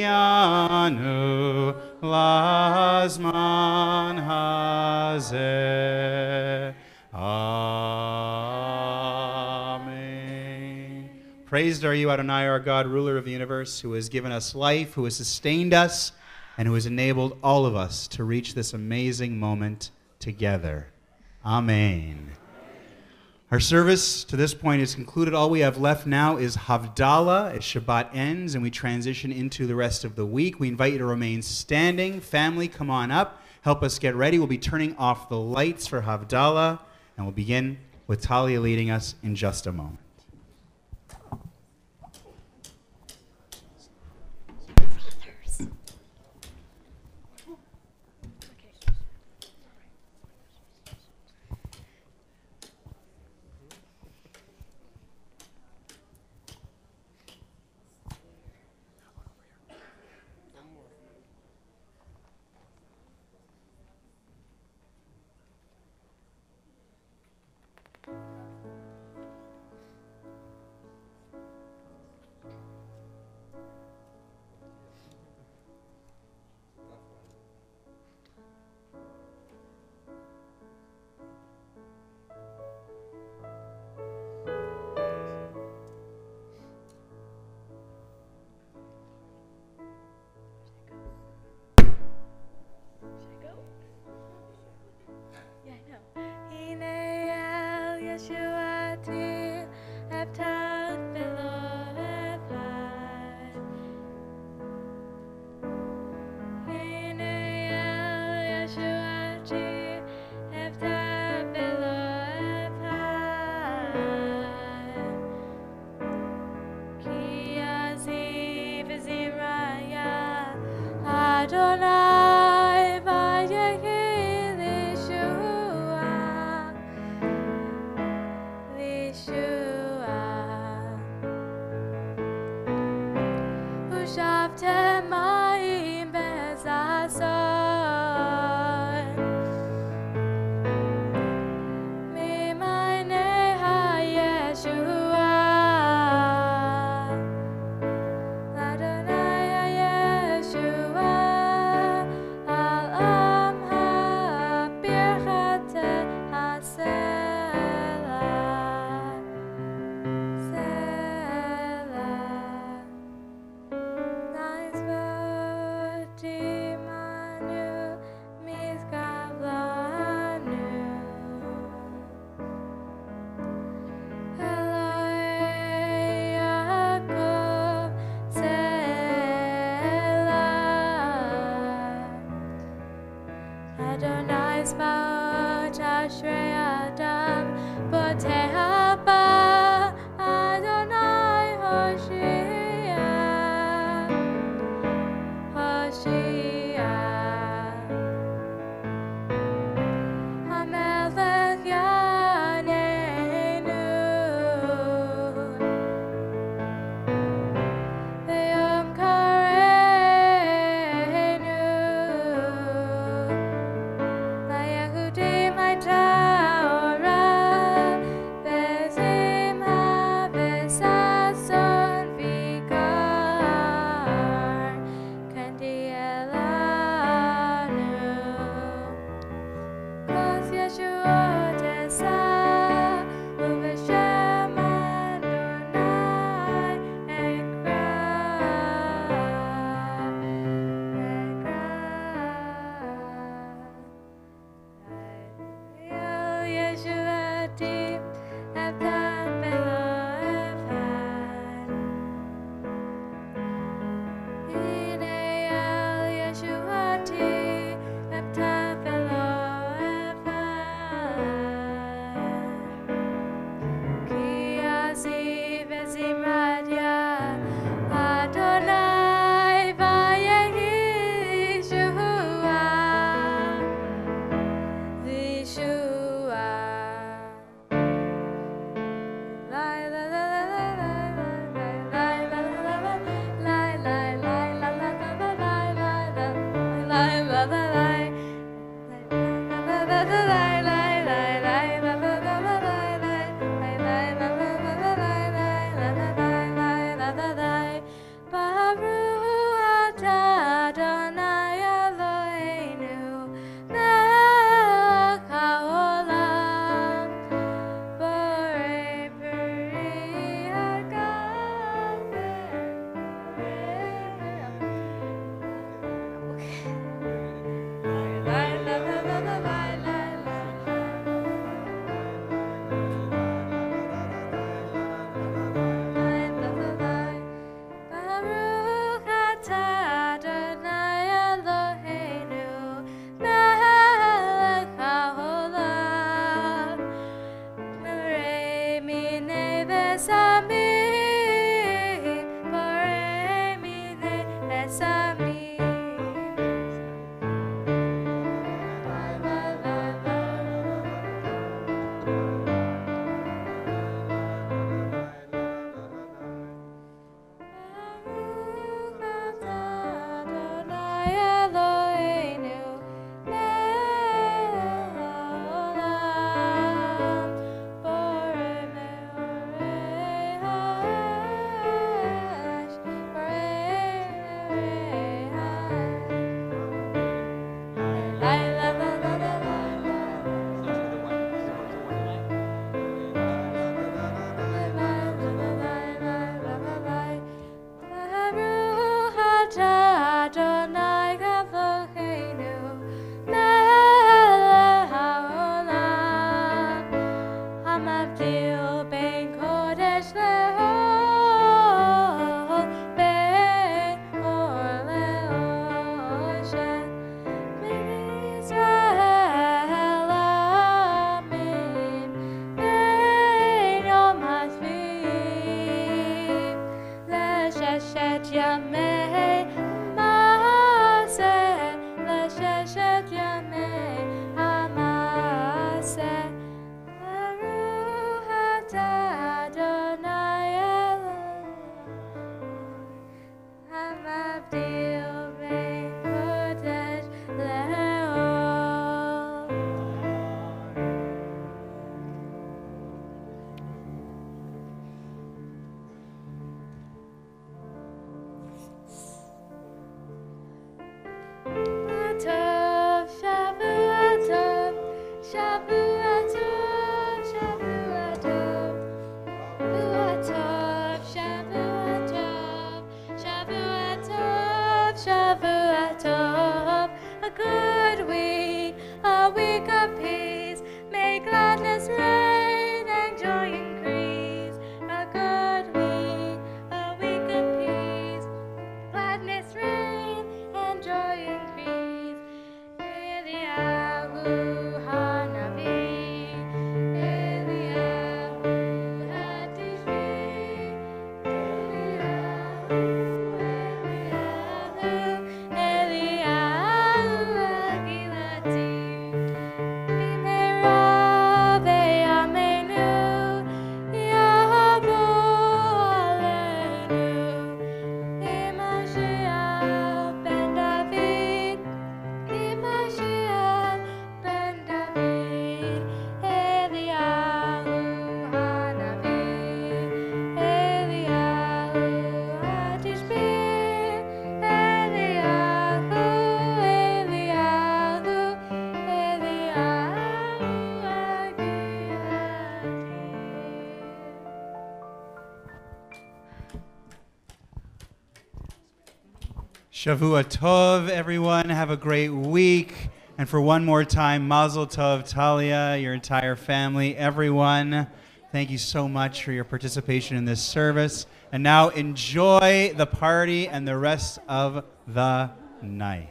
S1: lazman hazeh. Amen. Praised are you, Adonai, our God, ruler of the universe, who has given us life, who has sustained us, and who has enabled all of us to reach this amazing moment together. Amen. Our service to this point is concluded. All we have left now is Havdalah as Shabbat ends and we transition into the rest of the week. We invite you to remain standing. Family, come on up. Help us get ready. We'll be turning off the lights for Havdalah, and we'll begin with Talia leading us in just a moment.
S7: Temaim bezason Mimayne ha-Yeshua Adonai ha-Yeshua Al-Am ha-Birchat ha-Selah Selah Nice Timanu Miskavlanu Eloi Yaakov Selah Adonai Sbaot Ashrei Adam Botei Haba Adonai Hoshea Hoshea HaMelech Yaneinu V'yom Kareinu LaYehudim HaTorah V'Zimha V'Sason V'Ikar Kandielanu Kos Yeshuot Esa U'B'Shem Adonai Ekra El Yeshuati Eftan Velo Efan Hine El Yeshuati Eftan Velo Efan Ki Aziv Ezimradia Adonai Vayehi Yeshua Yeshua A good week, a week of peace. May gladness reign and joy increase. A good week, a week of peace. Gladness reign and joy increase. Eliyahu Hanavi, Eliyahu Hatishbi, Eliyahu, Eliyahu Agilati. Bimera ve'amenu, Yahavu Aleinu. Imashiach ben David, Imashiach ben David, Eliyahu Hanavi, Eliyahu Hatishbi, Eliyahu, Eliyahu, Eliyahu
S1: Shavua Tov, everyone. Have a great week. And for one more time, Mazel Tov, Talia, your entire family, everyone. Thank you so much for your participation in this service. And now enjoy the party and the rest of the night.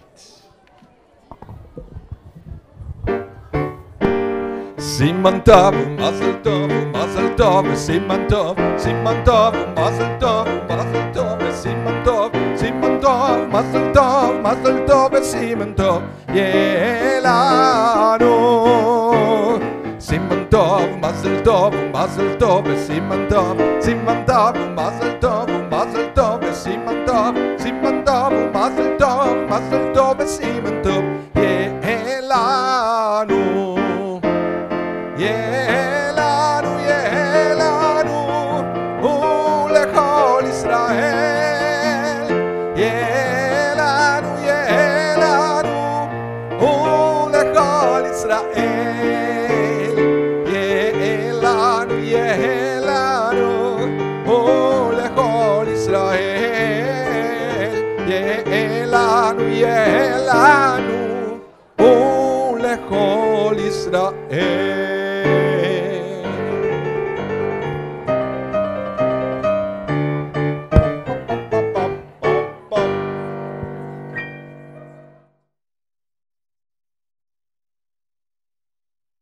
S2: Siman Tov, Mazel Tov, Mazel Tov, Siman Tov, Siman Tov, Mazel Tov, Mazel Tov, Siman Tov, Siman Tov, Mazel Tov, Mazel Tov, Siman Tov, Yelanu. Siman Tov, Mazel Tov, Mazel Tov, Siman Tov, Siman Tov, Mazel Tov, Mazel Tov, Siman Tov, Siman Tov, Mazel Tov, Mazel Tov, Siman Tov, Yelanu. Yelanu, Yelanu, Ulechol Israel. Yelanu, Yelanu, Ulechol Israel. Yelanu, Yelanu, Ulechol Israel. Yelanu, Yelanu, Ulechol Israel.